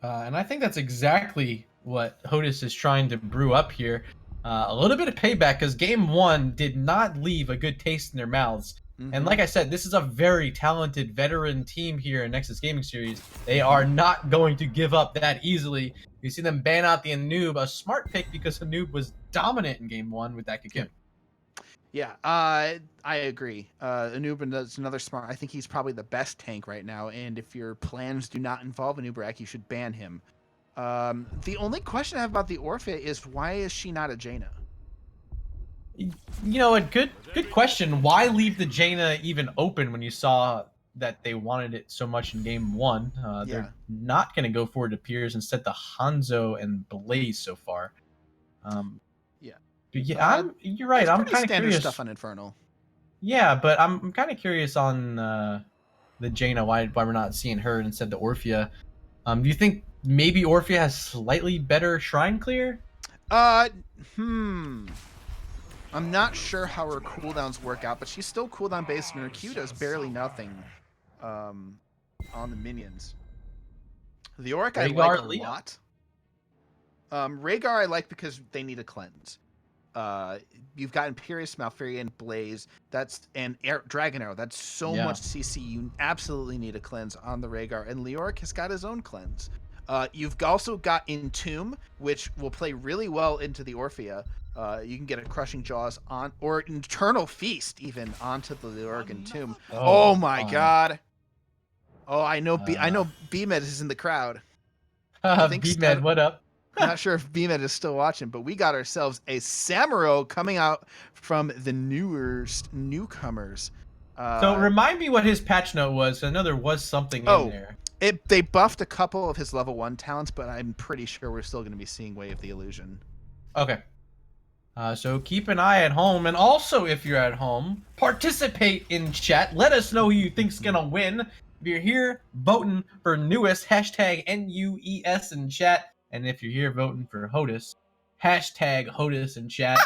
And I think that's exactly what HOTUS is trying to brew up here. A little bit of payback because game 1 did not leave a good taste in their mouths. And like I said, this is a very talented veteran team here in Nexus Gaming Series. They are not going to give up that easily. You see them ban out the Anub, a smart pick because Anub was dominant in game 1 with that Kakim. Yeah, I agree. Anub is another smart. I think he's probably the best tank right now. And if your plans do not involve Anubarak, you should ban him. The only question I have about the Orphea is why is she not a Jaina? You know, a good question. Why leave the Jaina even open when you saw that they wanted it so much in game 1? They're not going to go for it, appears, instead the Hanzo and Blaze so far. But yeah, you're right. I'm kind of curious. Stuff on Infernal. Yeah, but I'm kind of curious on the Jaina. Why we're not seeing her instead the Orphea? Do you think maybe Orphea has slightly better shrine clear? I'm not sure how her cooldowns work out, but she's still cooldown based, and her Q does barely nothing on the minions. The Auric I like a lot. Rhaegar I like because they need a cleanse. You've got Imperious, Malfurion, Blaze, and Dragon Arrow. That's so much CC. You absolutely need a cleanse on the Rhaegar, and Leoric has got his own cleanse. You've also got Entomb, which will play really well into the Orphea. You can get a Crushing Jaws on, or Eternal Feast even onto the Leoric Entomb. Oh my god! Oh, I know. I know. BMed is in the crowd. BMed, what up? I'm not sure if BMed is still watching, but we got ourselves a Samuro coming out from the newcomers. So remind me what his patch note was. I know there was something in there. They buffed a couple of his level 1 talents, but I'm pretty sure we're still going to be seeing Way of the Illusion. Okay. So keep an eye at home, and also if you're at home, participate in chat. Let us know who you think's gonna win. If you're here voting for NUES, hashtag NUES in chat, and if you're here voting for HOTUS, hashtag HOTUS in chat.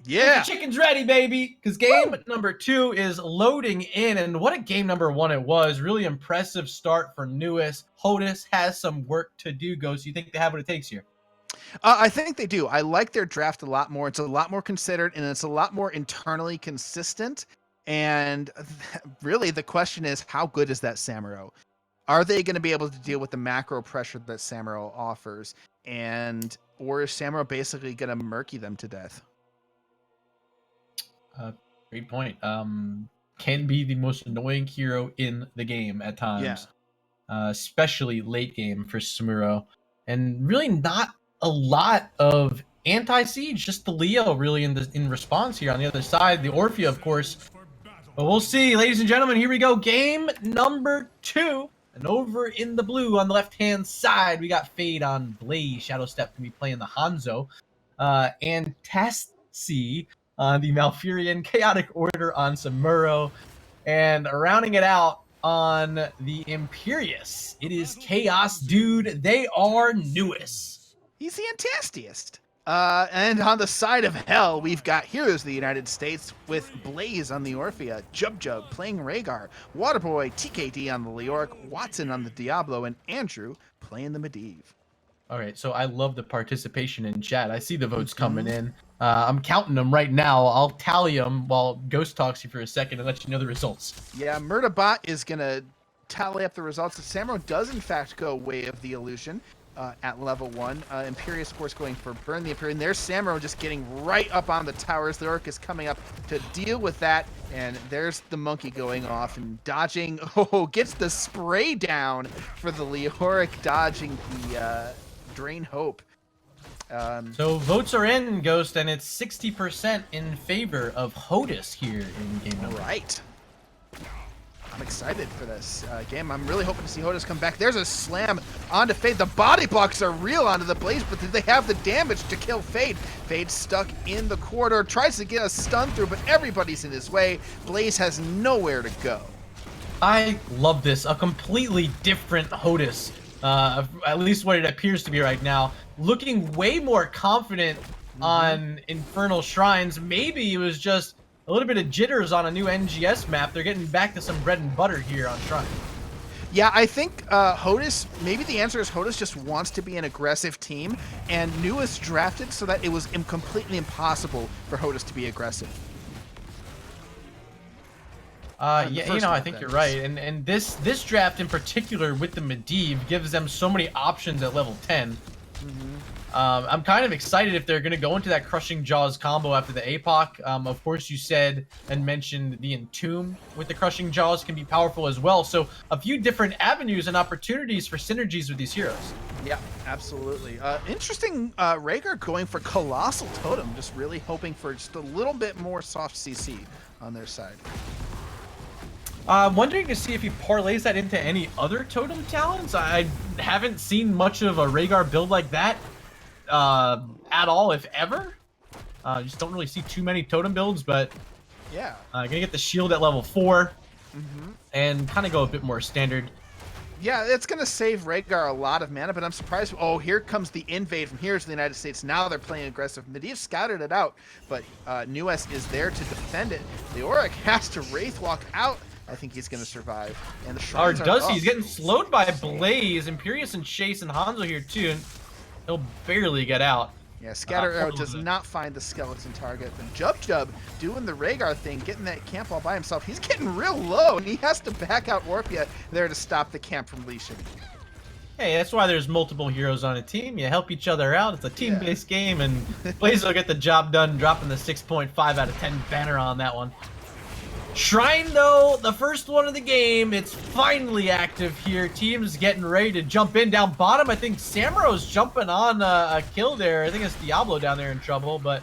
Yeah, the chicken's ready, baby, because game number 2 is loading in, and what a game number 1 it was. Really impressive start for NUES. HOTUS has some work to do, Ghost. You think they have what it takes here? I think they do. I like their draft a lot more. It's a lot more considered, and it's a lot more internally consistent. And really, the question is, how good is that Samuro? Are they going to be able to deal with the macro pressure that Samuro offers? Or is Samuro basically going to murky them to death? Great point. Can be the most annoying hero in the game at times. Especially late game for Samuro. And really not a lot of anti-siege, just the Leo really in response here on the other side. The Orphea, of course. But we'll see, ladies and gentlemen. Here we go. Game number 2. And over in the blue on the left-hand side, we got Fade on Blaze. Shadow Step can be playing the Hanzo. And Tassi on the Malfurion. Chaotic Order on Samuro. And rounding it out on the Imperious, it is Chaos Dude. They are NUES. He's the Antastiest. And on the side of Hell, we've got Heroes of the United States with Blaze on the Orphea, Jub playing Rhaegar, Waterboy, TKD on the Leoric, Watson on the Diablo, and Andrew playing the Medivh. All right, so I love the participation in chat. I see the votes coming in. I'm counting them right now. I'll tally them while Ghost talks to you for a second and let you know the results. Yeah, Murderbot is going to tally up the results. Samuro does, in fact, go Way of the Illusion. at level 1. Imperius, of course, going for Burn the Imperium. There's Samuro just getting right up on the towers. The Orc is coming up to deal with that. And there's the Monkey going off and dodging. Oh, gets the spray down for the Leoric, dodging the Drain Hope. So votes are in, Ghost, and it's 60% in favor of HOTUS here in game number. Right. I'm excited for this game. I'm really hoping to see HOTUS come back. There's a slam onto Fade. The body blocks are real onto the Blaze, but do they have the damage to kill Fade? Fade's stuck in the corridor, tries to get a stun through, but everybody's in his way. Blaze has nowhere to go. I love this. A completely different HOTUS, at least what it appears to be right now. Looking way more confident on Infernal Shrines. Maybe it was just a little bit of jitters on a new NGS map. They're getting back to some bread and butter here on Shrine. Yeah, I think HOTUS, maybe the answer is HOTUS just wants to be an aggressive team, and NUES drafted so that it was completely impossible for HOTUS to be aggressive. Yeah, you know, I think you're right. And this draft in particular with the Medivh gives them so many options at level 10. I'm kind of excited if they're going to go into that Crushing Jaws combo after the APOC. Of course, you said and mentioned the Entomb with the Crushing Jaws can be powerful as well. So a few different avenues and opportunities for synergies with these heroes. Yeah, absolutely. Interesting, Rhaegar going for Colossal Totem, just really hoping for just a little bit more soft CC on their side. Wondering to see if he parlays that into any other totem talents. I haven't seen much of a Rhaegar build like that at all, if ever. Just don't really see too many totem builds, but yeah, gonna get the shield at level 4 and kind of go a bit more standard. Yeah, it's going to save Rhaegar a lot of mana, but I'm surprised. Oh, here comes the invade from here to the United States. Now they're playing aggressive. Medivh scouted it out, but NUES is there to defend it. The Auric has to Wraith Walk out. I think he's going to survive. And the Or does he? He's getting slowed by Blaze, Imperius and Chase and Hanzo here too. And he'll barely get out. Yeah, Scatter Arrow does not find the skeleton target. But Jub doing the Rhaegar thing, getting that camp all by himself. He's getting real low, and he has to back out Orpia there to stop the camp from leashing. Hey, that's why there's multiple heroes on a team. You help each other out. It's a team-based game, and Blaze will get the job done, dropping the 6.5 out of 10 banner on that one. Shrine, though, the first one of the game, it's finally active here. Team's getting ready to jump in. Down bottom, I think Samuro's jumping on a kill there. I think it's Diablo down there in trouble, but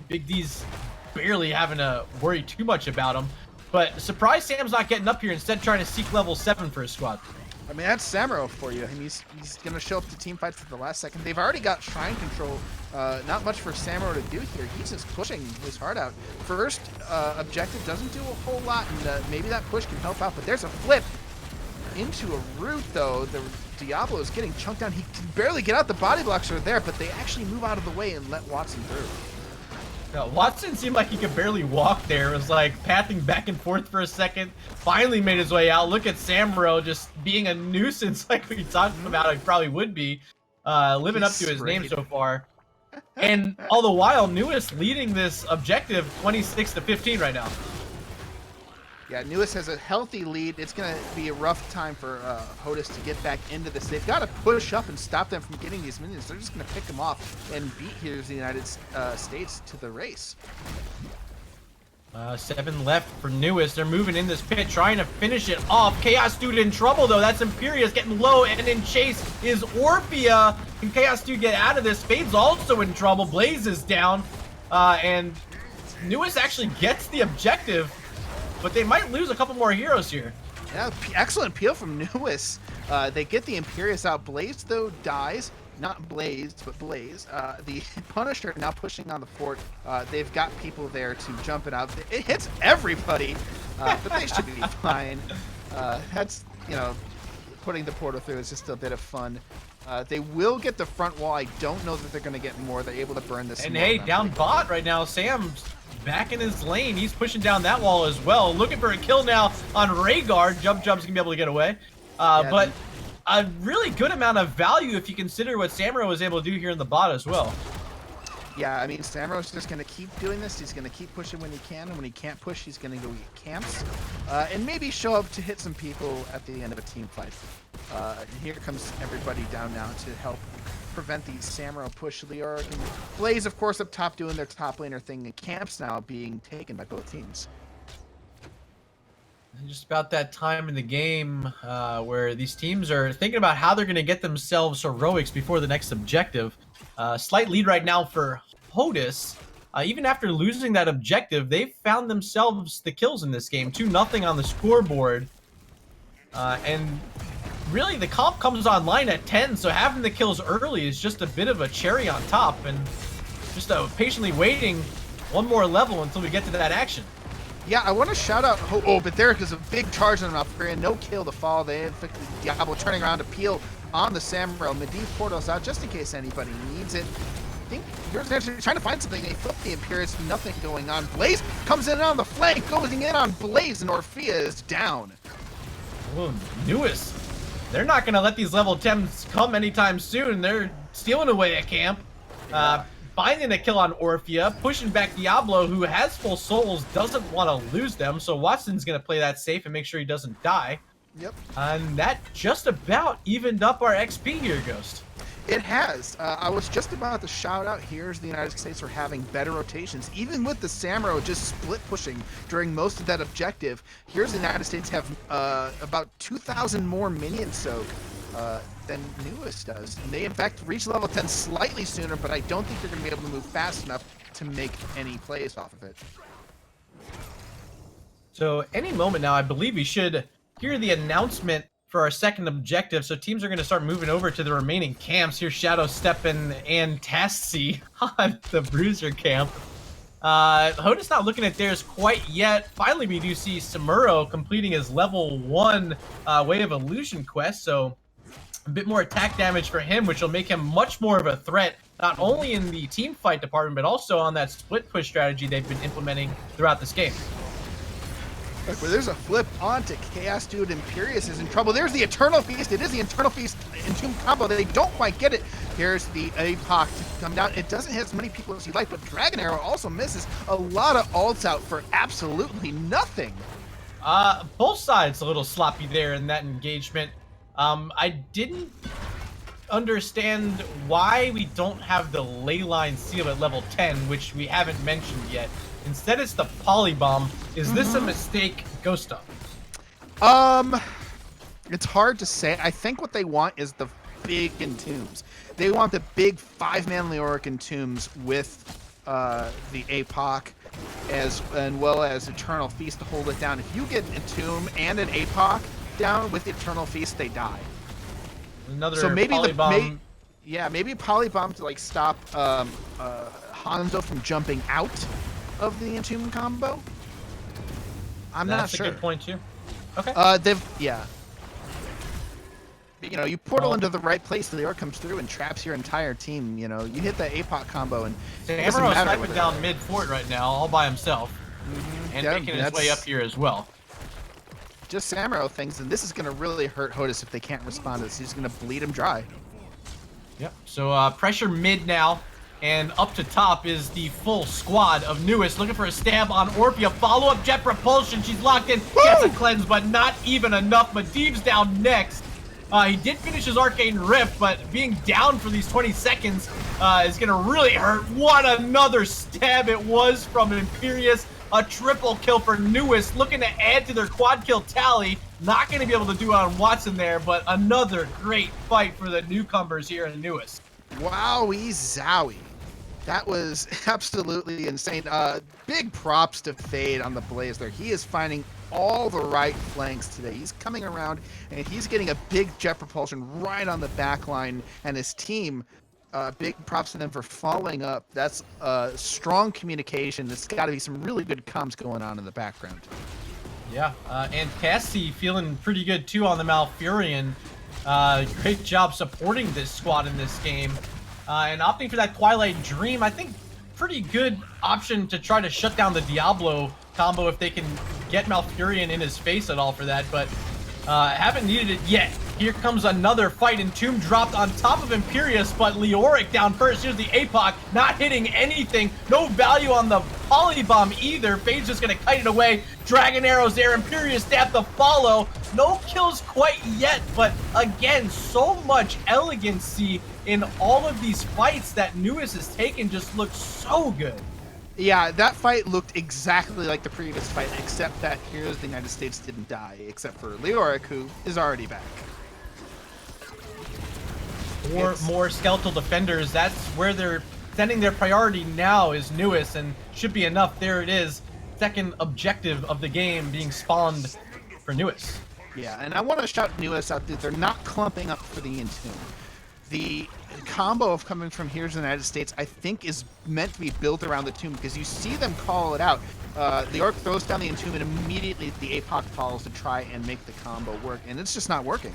Big D's barely having to worry too much about him. But surprised Sam's not getting up here, instead trying to seek level 7 for his squad. I mean, that's Samuro for you. I mean, he's going to show up to team fights at the last second. They've already got Shrine control. Not much for Samuro to do here. He's just pushing his heart out. First objective doesn't do a whole lot, and maybe that push can help out. But there's a flip into a root, though. The Diablo is getting chunked down. He can barely get out. The body blocks are there, but they actually move out of the way and let Watson through. Watson seemed like he could barely walk there. It was like pathing back and forth for a second. Finally made his way out. Look at Samuro just being a nuisance like we talked about. He probably would be. Living up to his name so far. And all the while, NUES leading this objective 26-15 right now. Yeah, NUES has a healthy lead. It's going to be a rough time for HOTUS to get back into this. They've got to push up and stop them from getting these minions. They're just going to pick them off and beat here's the United States to the race. 7 left for NUES. They're moving in this pit, trying to finish it off. Chaos Dude in trouble, though. That's Imperius getting low, and in chase is Orpia. Can Chaos Dude get out of this? Fade's also in trouble. Blaze is down, and NUES actually gets the objective, but they might lose a couple more heroes here. Yeah, excellent peel from NUES. They get the Imperius out. Blaze, though, dies. Not Blaze, but Blaze. The Punisher now pushing on the fort. They've got people there to jump it out. It hits everybody, but they should be fine. That's, you know, putting the portal through is just a bit of fun. They will get the front wall. I don't know that they're going to get more. They're able to burn this. And hey, down bot right now, Sam's back in his lane. He's pushing down that wall as well. Looking for a kill now on Rhaegar. Jump's going to be able to get away. But a really good amount of value if you consider what Samuro was able to do here in the bot as well. Yeah, I mean, Samuro's just going to keep doing this. He's going to keep pushing when he can, and when he can't push, he's going to go get camps. And maybe show up to hit some people at the end of a team fight. Here comes everybody down now to help prevent the Samuro push. Leoric and Blaze, of course, up top doing their top laner thing, and camps now being taken by both teams. Just about that time in the game where these teams are thinking about how they're going to get themselves heroics before the next objective. Slight lead right now for HOTUS. Even after losing that objective, they've found themselves the kills in this game. 2-0 on the scoreboard. And really, the comp comes online at 10, so having the kills early is just a bit of a cherry on top. And just patiently waiting one more level until we get to that action. Yeah, I want to shout out. Oh, but there is a big charge on Valkyria. No kill to fall. They inflicted Diablo turning around to peel on the Samuro. Medivh portals out just in case anybody needs it. I think you're trying to find something. They flip the Imperius. Nothing going on. Blaze comes in on the flank, going in on Blaze, and Orphea is down. Well, NUES, they're not going to let these level 10s come anytime soon. They're stealing away at camp. Finding a kill on Orphea, pushing back Diablo, who has full souls, doesn't want to lose them, so Watson's going to play that safe and make sure he doesn't die. Yep. And that just about evened up our XP here, Ghost. It has. I was just about to shout out, here's the United States for having better rotations. Even with the Samuro just split pushing during most of that objective, here's the United States have about 2,000 more minion soak than NUES does. And they, in fact, reach level 10 slightly sooner, but I don't think they're going to be able to move fast enough to make any plays off of it. So any moment now, I believe we should hear the announcement for our second objective. So teams are going to start moving over to the remaining camps. Here's Shadow Steppen and Tassi on the Bruiser camp. HOTUS not looking at theirs quite yet. Finally, we do see Samuro completing his level 1 Way of Illusion quest. So a bit more attack damage for him, which will make him much more of a threat, not only in the team fight department, but also on that split push strategy they've been implementing throughout this game. Look, where there's a flip onto Chaos Dude. Imperius is in trouble. There's the Eternal Feast. It is the Eternal Feast Entomb combo. They don't quite get it. Here's the APOC to come down. It doesn't hit as many people as you'd like, but Dragon Arrow also misses. A lot of ults out for absolutely nothing. Both sides a little sloppy there in that engagement. I didn't understand why we don't have the Leyline seal at level 10, which we haven't mentioned yet. Instead, it's the Polybomb. Is this a mistake, Ghost Up? It's hard to say. I think what they want is the big entombs. They want the big 5-man Leoric entombs with the APOC and well as Eternal Feast to hold it down. If you get Entomb and an APOC down with Eternal Feast, they die. Another so maybe Polybomb. Maybe Polybomb to like stop Hanzo from jumping out of the Entomb combo. I'm not sure. That's a good point too. Okay. You know, you portal into the right place, the Leoric comes through and traps your entire team. You know, you hit that APOC combo and Samuro's sniping down mid fort right now, all by himself, and making his way up here as well. Just Samuro things, and this is going to really hurt HOTUS if they can't respond to this. He's going to bleed him dry. Yep. So pressure mid now. And up to top is the full squad of NUES looking for a stab on Orphea. Follow-up jet propulsion. She's locked in. Gets a cleanse, but not even enough. Medivh's down next. He did finish his Arcane Rift, but being down for these 20 seconds is going to really hurt. What another stab it was from Imperius. A triple kill for NUES, looking to add to their quad kill tally. Not going to be able to do it on Watson there, but another great fight for the newcomers here in NUES. Wowie zowie. That was absolutely insane. Big props to Fade on the Blaze there. He is finding all the right flanks today. He's coming around, and he's getting a big jet propulsion right on the back line, and his team, big props to them for following up. That's strong communication. There's got to be some really good comms going on in the background. Yeah, and Cassie feeling pretty good too on the Malfurion. Great job supporting this squad in this game. And opting for that Twilight Dream, I think pretty good option to try to shut down the Diablo combo if they can get Malfurion in his face at all for that, but haven't needed it yet. Here comes another fight. Entomb dropped on top of Imperius, but Leoric down first. Here's the APOC, not hitting anything. No value on the Polybomb either. Fade's just gonna kite it away. Dragon arrows there. Imperius stab the follow. NUES. No kills quite yet, but again, so much elegancy in all of these fights that NUES has taken just looks so good. Yeah, that fight looked exactly like the previous fight, except that Heroes of the United States didn't die, except for Leoric, who is already back. More skeletal defenders. That's where they're sending their priority now is NUES, and should be enough. There it is. Second objective of the game being spawned for NUES. Yeah, and I want to shout NUES out that they're not clumping up for the Entomb. The combo of coming from Heroes of the United States, I think, is meant to be built around the tomb, because you see them call it out. The Orc throws down the Entomb, and immediately the APOC follows to try and make the combo work, and it's just not working.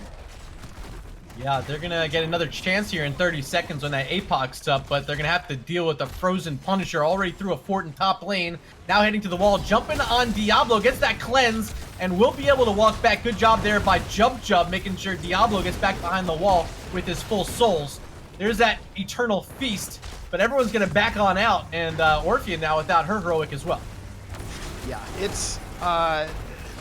Yeah, they're going to get another chance here in 30 seconds when that APOC's up, but they're going to have to deal with the Frozen Punisher already through a fort in top lane. Now heading to the wall, jumping on Diablo, gets that cleanse, and will be able to walk back. Good job there by Jub, making sure Diablo gets back behind the wall with his full souls. There's that Eternal Feast, but everyone's going to back on out, and Orphea now without her heroic as well. Yeah, it's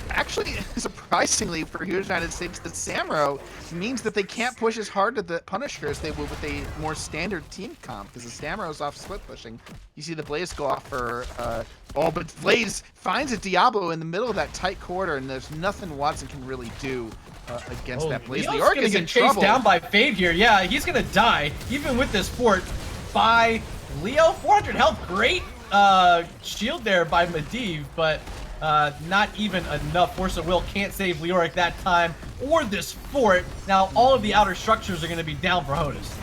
actually, surprisingly for Heroes of the United States, the Samro means that they can't push as hard to the Punisher as they would with a more standard team comp, because the Samro's off split pushing. You see the Blaze go off for but Blaze finds a Diablo in the middle of that tight corridor, and there's nothing Watson can really do against that Blaze. Leo's the Orc gonna is get in chased trouble. down by Fade here. Yeah, he's gonna die, even with this fort, by Leo. 400 health, great shield there by Medivh, but not even enough. Force of Will can't save Leoric that time, or this fort. Now all of the outer structures are going to be down for HOTUS.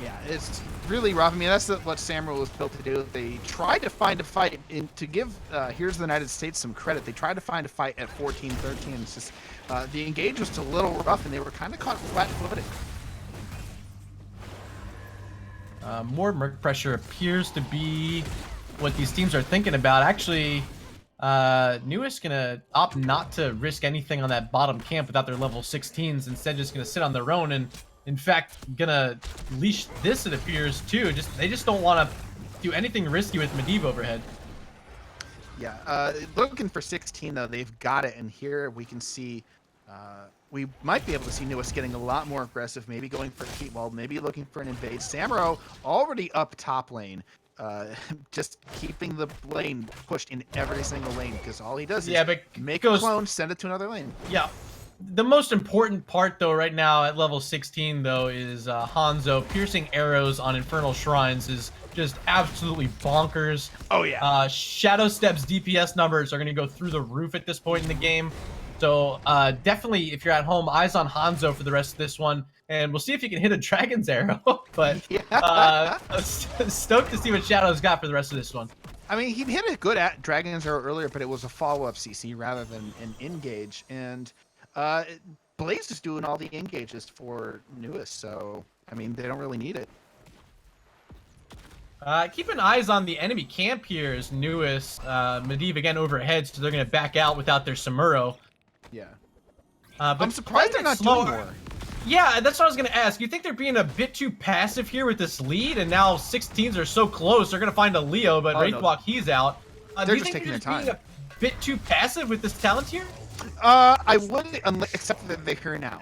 Yeah, it's really rough. I mean, that's what Samro was built to do. They tried to find a fight, to give Heroes of the United States some credit. They tried to find a fight at 14-13. It's just the engage was a little rough, and they were kind of caught flat-footed. More Merc pressure appears to be what these teams are thinking about. Actually, NUES gonna opt not to risk anything on that bottom camp without their level 16s. Instead, just gonna sit on their own, and in fact, gonna leash this, it appears, too. They just don't want to do anything risky with Medivh overhead. Yeah, looking for 16 though, they've got it, and here we can see we might be able to see NUES getting a lot more aggressive, maybe going for a heat wall, maybe looking for an invade. Samro already up top lane. Just keeping the lane pushed in every single lane, because all he does is make a clone, send it to another lane. Yeah. The most important part, though, right now at level 16, though, is Hanzo. Piercing arrows on Infernal Shrines is just absolutely bonkers. Oh, yeah. Shadow Step's DPS numbers are going to go through the roof at this point in the game. So definitely, if you're at home, eyes on Hanzo for the rest of this one. And we'll see if he can hit a Dragon's Arrow. But stoked to see what Shadow's got for the rest of this one. I mean, he hit a good Dragon's Arrow earlier, but it was a follow-up CC rather than an engage. And Blaze is doing all the engages for NUES, so, I mean, they don't really need it. Keeping eyes on the enemy camp here is NUES. Medivh again overhead, so they're going to back out without their Samuro. Yeah. But I'm surprised they're not doing more. Yeah, that's what I was going to ask. You think they're being a bit too passive here with this lead, and now 16s are so close, they're going to find a Leo, but Wraithwalk, he's out. They're just taking their time. Being a bit too passive with this talent here? I wouldn't, except that they're here now.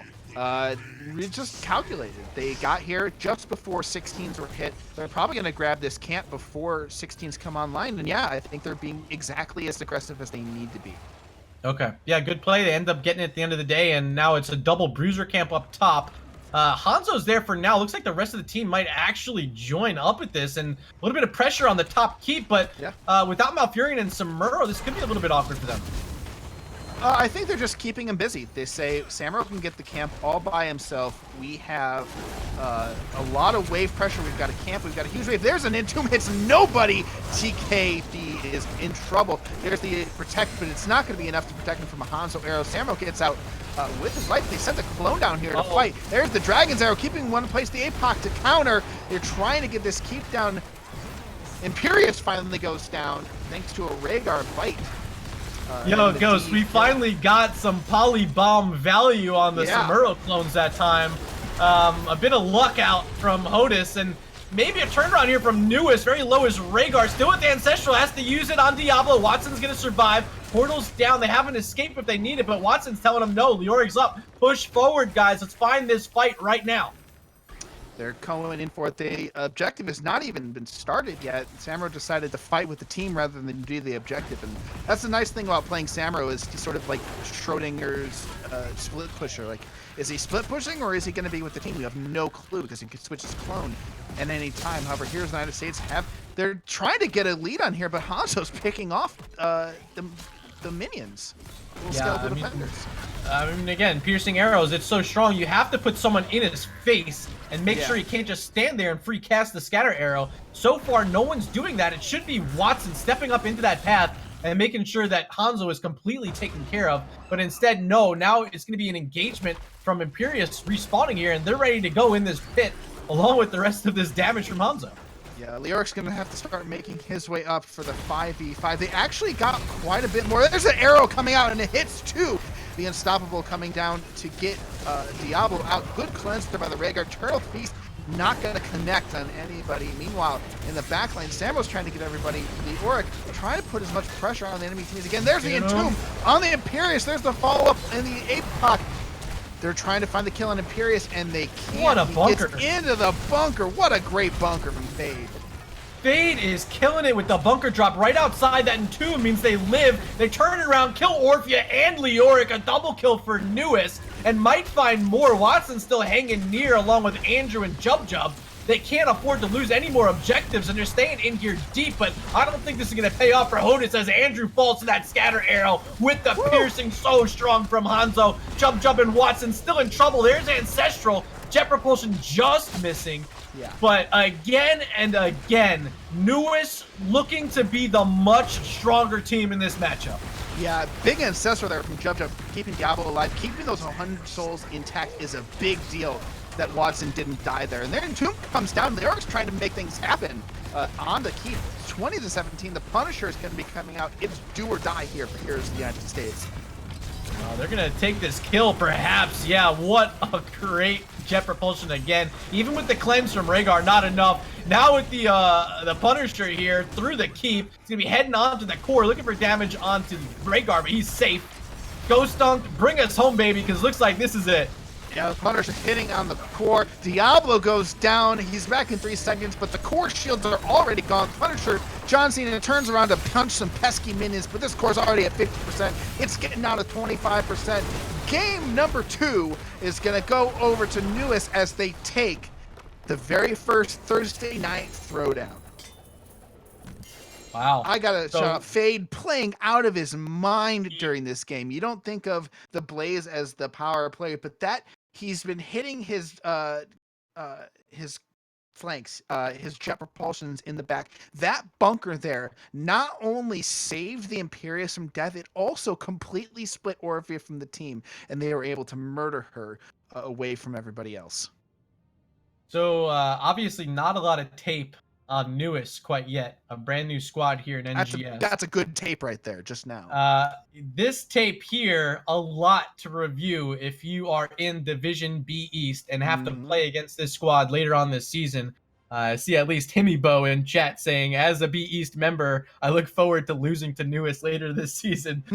We just calculated. They got here just before 16s were hit. They're probably going to grab this camp before 16s come online, and yeah, I think they're being exactly as aggressive as they need to be. Okay. Yeah, good play. They end up getting it at the end of the day, and now it's a double bruiser camp up top. Hanzo's there for now. Looks like the rest of the team might actually join up at this, and a little bit of pressure on the top keep, but without Malfurion and Samuro, this could be a little bit awkward for them. I think they're just keeping him busy. They say Samuro can get the camp all by himself. We have a lot of wave pressure. We've got a camp. We've got a huge wave. There's an Entomb. Hits nobody. TKD is in trouble. There's the protect, but it's not going to be enough to protect him from a Hanzo arrow. Samuro gets out with his life. They sent the clone down here to fight. There's the Dragon's Arrow, keeping one place. The APOC to counter. They're trying to get this keep down. Imperious finally goes down thanks to a Rhaegar bite. Yo, Ghost, we finally got some polybomb value on the Samuro clones that time. A bit of luck out from HOTUS, and maybe a turnaround here from NUES. Very low is Rhaegar, still with the Ancestral, has to use it on Diablo. Watson's going to survive. Portal's down. They have an escape if they need it, but Watson's telling them no. Leoric's up. Push forward, guys. Let's find this fight right now. They're going in for it. The objective has not even been started yet. Samuro decided to fight with the team rather than do the objective, and that's the nice thing about playing Samuro is he's sort of like Schrodinger's split pusher. Like, is he split pushing or is he going to be with the team? We have no clue because he can switch his clone at any time. However, here's the United States they're trying to get a lead on here, but Hanzo's picking off the minions. Skeletal defenders. I mean, again, piercing arrows, it's so strong. You have to put someone in his face and make sure he can't just stand there and free cast the scatter arrow. So far, no one's doing that. It should be Watson stepping up into that path and making sure that Hanzo is completely taken care of. But instead, no. Now it's going to be an engagement from Imperius respawning here, and they're ready to go in this pit along with the rest of this damage from Hanzo. Yeah, Leoric's going to have to start making his way up for the 5v5. They actually got quite a bit more. There's an arrow coming out, and it hits too. The Unstoppable coming down to get Diablo out. Good cleanse there by the Rhaegar. Turtle Feast not going to connect on anybody. Meanwhile, in the backline, Samuel's trying to get everybody. Leoric trying to put as much pressure on the enemy teams. Again, there's the Entomb on the Imperius. There's the follow-up in the Apoc. They're trying to find the kill on Imperius, and they can't. What a bunker. He gets into the bunker. What a great bunker from Fade. Fade is killing it with the bunker drop right outside that Entomb means they live. They turn it around, kill Orphea and Leoric, a double kill for NUES, and might find more. Watson still hanging near along with Andrew and Jub. They can't afford to lose any more objectives, and they're staying in here deep, but I don't think this is going to pay off for HOTUS as Andrew falls to that scatter arrow with the piercing so strong from Hanzo. Jub and Watson still in trouble. There's Ancestral. Jet Propulsion just missing. Yeah. But again and again, NUES looking to be the much stronger team in this matchup. Yeah, big Ancestral there from Jub, keeping Diablo alive. Keeping those 100 souls intact is a big deal that Watson didn't die there. And then Entomb comes down. Leoric's trying to make things happen on the keep. 20-17. The Punisher is going to be coming out. It's do or die here for Heroes of the United States. They're going to take this kill, perhaps. Yeah, what a great Jet Propulsion again. Even with the cleanse from Rhaegar, not enough. Now with the Punisher here through the keep, he's going to be heading on to the core, looking for damage onto Rhaegar, but he's safe. Ghost Dunk, bring us home, baby, because looks like this is it. Yeah, the Punisher hitting on the core. Diablo goes down. He's back in 3 seconds, but the core shields are already gone. Punisher, John Cena turns around to punch some pesky minions, but this core's already at 50%. It's getting out of 25%. Game number 2 is going to go over to NUES as they take the very first Thursday night throwdown. Wow. I gotta shout out Fade playing out of his mind during this game. You don't think of the Blaze as the power player, but that he's been hitting his flanks, his jet propulsions in the back. That bunker there not only saved the Imperius from death, it also completely split Orphea from the team, and they were able to murder her away from everybody else. So obviously not a lot of tape on NUES quite yet. A brand new squad here in NGS. That's a good tape right there, just now. This tape here, a lot to review if you are in Division B East and have to play against this squad later on this season. I see at least Himibo in chat saying, as a B East member, I look forward to losing to NUES later this season.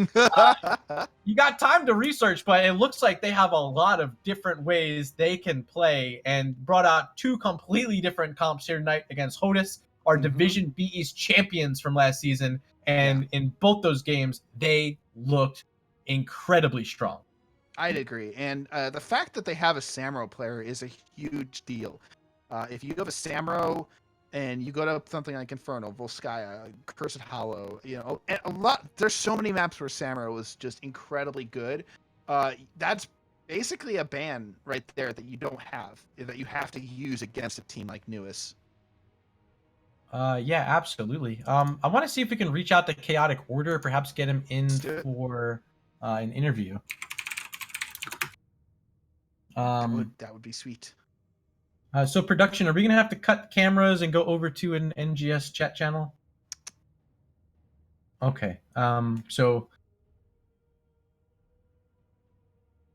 You got time to research, but it looks like they have a lot of different ways they can play and brought out 2 completely different comps here tonight against HOTUS, our Division B East champions from last season. And in both those games, they looked incredibly strong. I'd agree. And the fact that they have a Samuro player is a huge deal. If you have a Samuro and you go to something like Inferno, Volskaya, Cursed Hollow, and there's so many maps where Samuro is just incredibly good. That's basically a ban right there that you don't have, that you have to use against a team like NUES. Yeah, absolutely. I want to see if we can reach out to Chaotic Order, perhaps get him in for an interview. That would be sweet. So production, are we going to have to cut cameras and go over to an NGS chat channel? Okay. So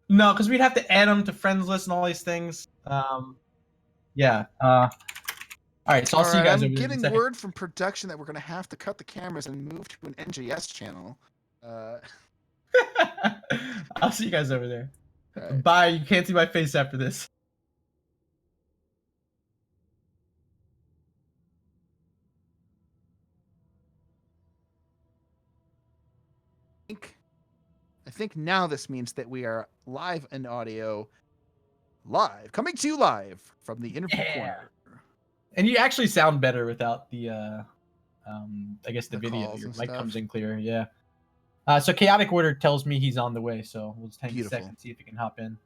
no, because we'd have to add them to friends list and all these things. Yeah. All right. So I'll see you guys over there. I'm getting word from production that we're going to have to cut the cameras and move to an NGS channel. I'll see you guys over there. Right. Bye. You can't see my face after this. I think now this means that we are live in audio, coming to you live from the interview corner. And you actually sound better without the, I guess the video. calls Your and mic stuff. comes in clear. Yeah. So Chaotic Order tells me he's on the way, so we'll just take a Beautiful. second, see if he can hop in.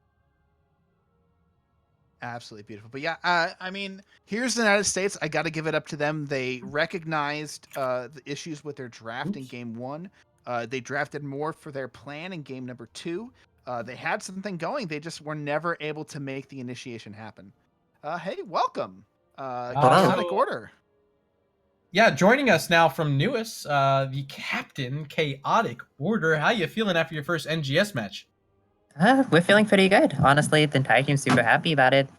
Absolutely beautiful. But yeah, I mean, here's the United States. I got to give it up to them. They recognized the issues with their draft in game 1. They drafted more for their plan in game number 2. They had something going. They just were never able to make the initiation happen. Hey, welcome. Chaotic Order. Yeah, joining us now from NUES, the captain, Chaotic Order. How you feeling after your first NGS match? We're feeling pretty good. Honestly, the entire team's super happy about it.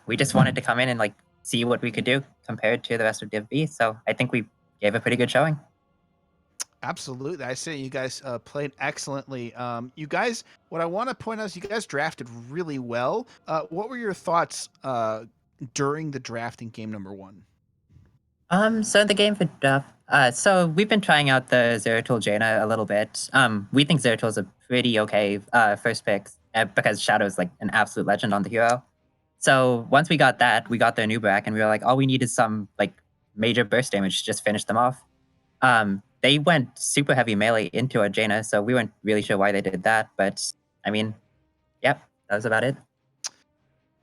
We just wanted to come in and like see what we could do compared to the rest of Div B. So I think we gave a pretty good showing. Absolutely. I say you guys played excellently. You guys, what I want to point out is you guys drafted really well. What were your thoughts during the draft in game number 1? So the game for draft. So we've been trying out the Zeratul Jaina a little bit. We think Zeratul's a pretty okay first pick because Shadow's like an absolute legend on the hero. So once we got that, we got their new back, and we were like, all we need is some like major burst damage to just finish them off. They went super heavy melee into a Jaina, so we weren't really sure why they did that. But I mean, yep, that was about it.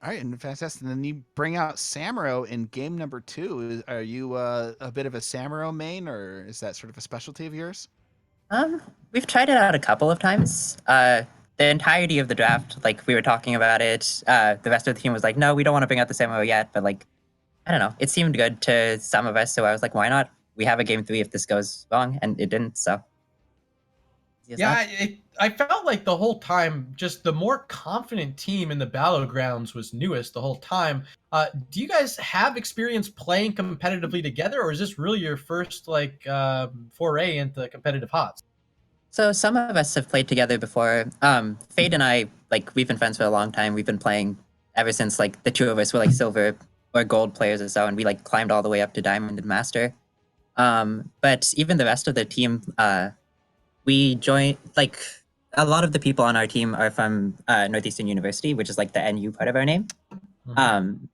All right, and fantastic. And then you bring out Samuro in game number 2. Are you a bit of a Samuro main, or is that sort of a specialty of yours? We've tried it out a couple of times. The entirety of the draft, like we were talking about it, the rest of the team was like, no, we don't want to bring out the Samuro yet. But like, I don't know, it seemed good to some of us, so I was like, why not? We have a game 3 if this goes wrong, and it didn't. So yeah, I felt like the whole time, just the more confident team in the Battlegrounds was NUES the whole time. Do you guys have experience playing competitively together, or is this really your first like foray into competitive HOTS? So some of us have played together before. Fade and I, like, we've been friends for a long time. We've been playing ever since like the two of us were like silver or gold players or so, and we like climbed all the way up to diamond and master. But even the rest of the team, we joined, like, a lot of the people on our team are from Northeastern University, which is like the NU part of our name.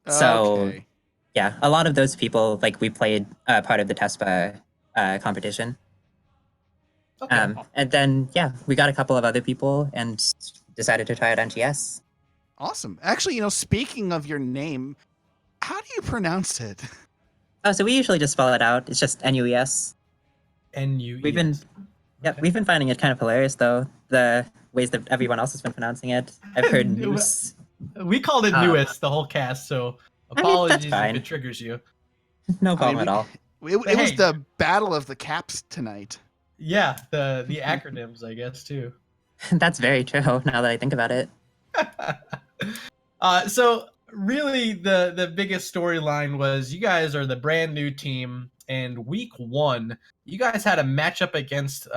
So Okay. yeah, a lot of those people, like, we played part of the TESPA competition. Okay. And then, yeah, we got a couple of other people and decided to try it on GS. Awesome. Actually, you know, speaking of your name, how do you pronounce it? Oh, so we usually just spell it out. It's just NUES. NUES. We've been, yeah, we've been finding it kind of hilarious, though, the ways that everyone else has been pronouncing it. I've heard Noose. We called it NUES the whole cast, so apologies if fine. it triggers you. No problem at all. It was the battle of the caps tonight. Yeah, the acronyms, I guess, too. That's very true, now that I think about it. So really the biggest storyline was you guys are the brand new team, and week 1 you guys had a matchup against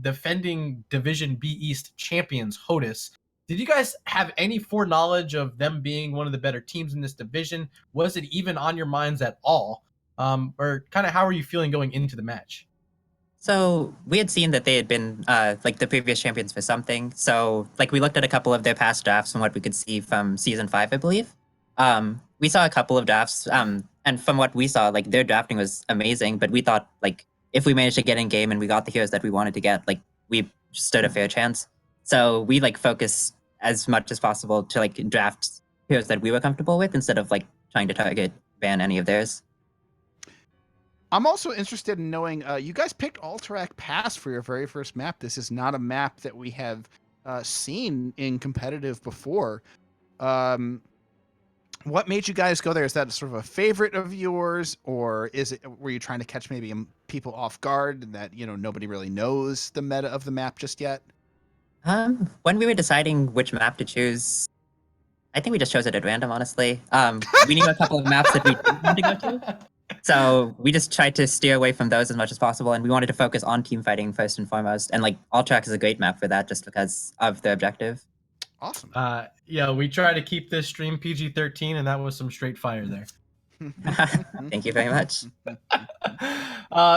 defending Division B East champions HOTUS. Did you guys have any foreknowledge of them being one of the better teams in this division? Was it even on your minds at all? Or kind of how are you feeling going into the match? So we had seen that they had been like the previous champions for something. So like we looked at a couple of their past drafts and what we could see from season 5, I believe. We saw a couple of drafts, and from what we saw, like their drafting was amazing. But we thought like if we managed to get in game and we got the heroes that we wanted to get, like we stood a fair chance. So we like focused as much as possible to like draft heroes that we were comfortable with instead of like trying to ban any of theirs. I'm also interested in knowing, you guys picked Alterac Pass for your very first map. This is not a map that we have seen in competitive before. What made you guys go there? Is that sort of a favorite of yours, or were you trying to catch maybe people off guard and that, you know, nobody really knows the meta of the map just yet? When we were deciding which map to choose, I think we just chose it at random, honestly. We knew a couple of maps that we didn't want to go to. So we just tried to steer away from those as much as possible, and we wanted to focus on team fighting first and foremost. And like All Track is a great map for that, just because of the objective. Awesome. Yeah, we try to keep this stream PG-13, and that was some straight fire there. Thank you very much.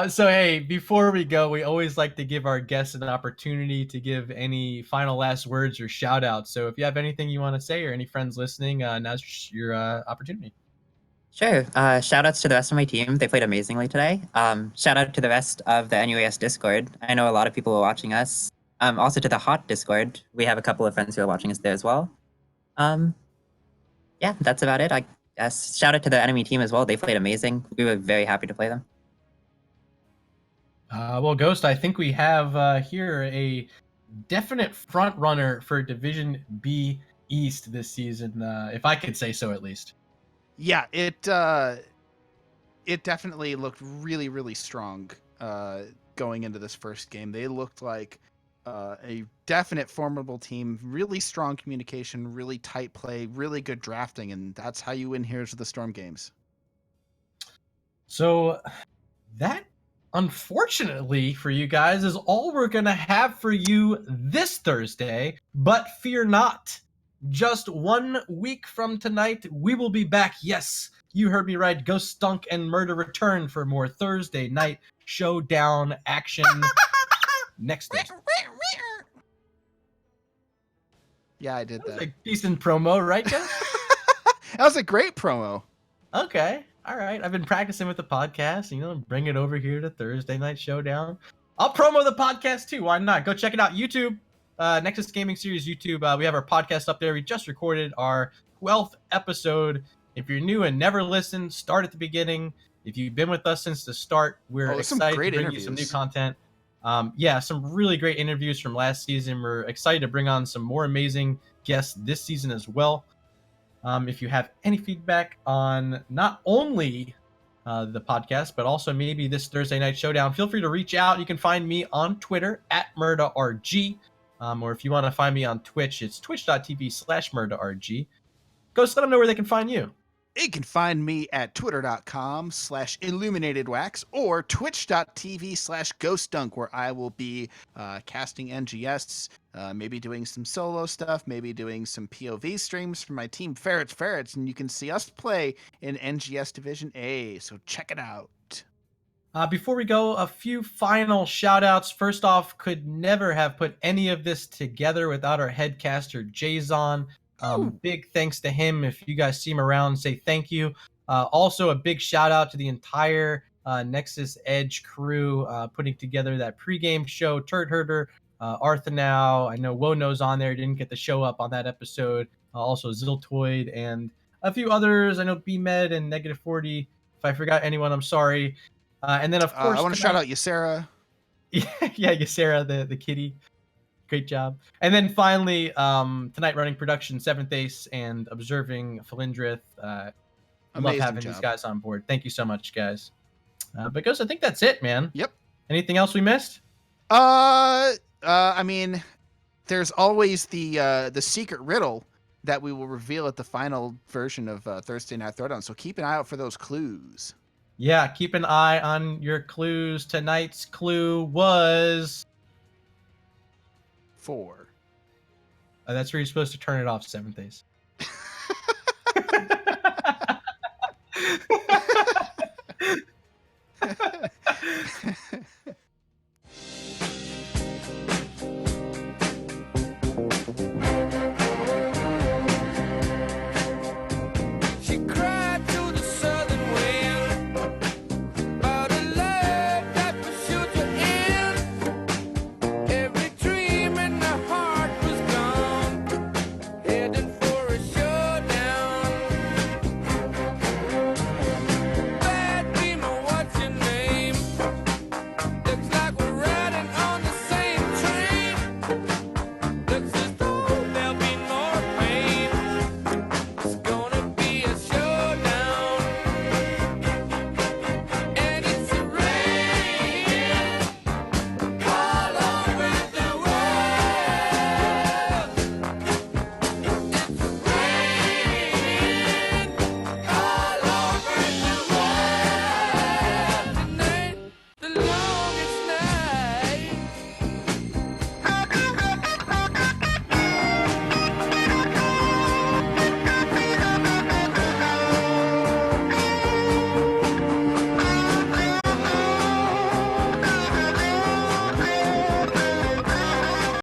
So hey, before we go, we always like to give our guests an opportunity to give any final last words or shout outs. So if you have anything you want to say or any friends listening, now's your opportunity. Sure. Shout outs to the rest of my team. They played amazingly today. Shout out to the rest of the NUES Discord. I know a lot of people are watching us. Also to the Hot Discord. We have a couple of friends who are watching us there as well. Yeah, that's about it. I guess shout out to the enemy team as well. They played amazing. We were very happy to play them. Well, Ghost, I think we have here a definite front runner for Division B East this season, if I could say so at least. Yeah, it definitely looked really, really strong going into this first game. They looked like a definite formidable team, really strong communication, really tight play, really good drafting, and that's how you win Heroes of the Storm games. So that, unfortunately for you guys, is all we're going to have for you this Thursday, but fear not. Just 1 week from tonight, we will be back. Yes, you heard me right. Ghost, Stunk, and Murder return for more Thursday night showdown action next Thursday. Yeah, I did That was that. a decent promo, right, Ghost? That was a great promo. Okay. All right. I've been practicing with the podcast, bring it over here to Thursday Night Showdown. I'll promo the podcast too. Why not? Go check it out. YouTube, Nexus Gaming Series YouTube. We have our podcast up there. We just recorded our 12th episode. If you're new and never listened, start at the beginning. If you've been with us since the start, we're excited to bring you some new content. Yeah, some really great interviews from last season. We're excited to bring on some more amazing guests this season as well. If you have any feedback on not only the podcast, but also maybe this Thursday Night Showdown, feel free to reach out. You can find me on Twitter at MurdaRG. Or if you want to find me on Twitch, it's twitch.tv/MurdaRG. Go let them know where they can find you. You can find me at twitter.com/illuminatedwax or twitch.tv/ghostdunk, where I will be casting NGS, maybe doing some solo stuff, maybe doing some POV streams for my team Ferrets, and you can see us play in NGS Division A, so check it out. Before we go, a few final shout outs. First off, could never have put any of this together without our headcaster, Jason. Big thanks to him. If you guys see him around, say thank you. Also, a big shout out to the entire Nexus Edge crew putting together that pregame show. Turd Herder, Arthanow, I know Wono's on there, didn't get to show up on that episode. Also, Ziltoid and a few others. I know BMed and Negative 40. If I forgot anyone, I'm sorry. And then, of course, I want to shout out Ysera. Yeah, Ysera, the kitty. Great job. And then finally, tonight running production, Seventh Ace and observing Philindrith. I love having these guys on board. Thank you so much, guys. But Ghost, I think that's it, man. Yep. Anything else we missed? I mean, there's always the secret riddle that we will reveal at the final version of Thursday Night Throwdown. So keep an eye out for those clues. Yeah, keep an eye on your clues. Tonight's clue was 4. That's where you're supposed to turn it off, Seventh Ace.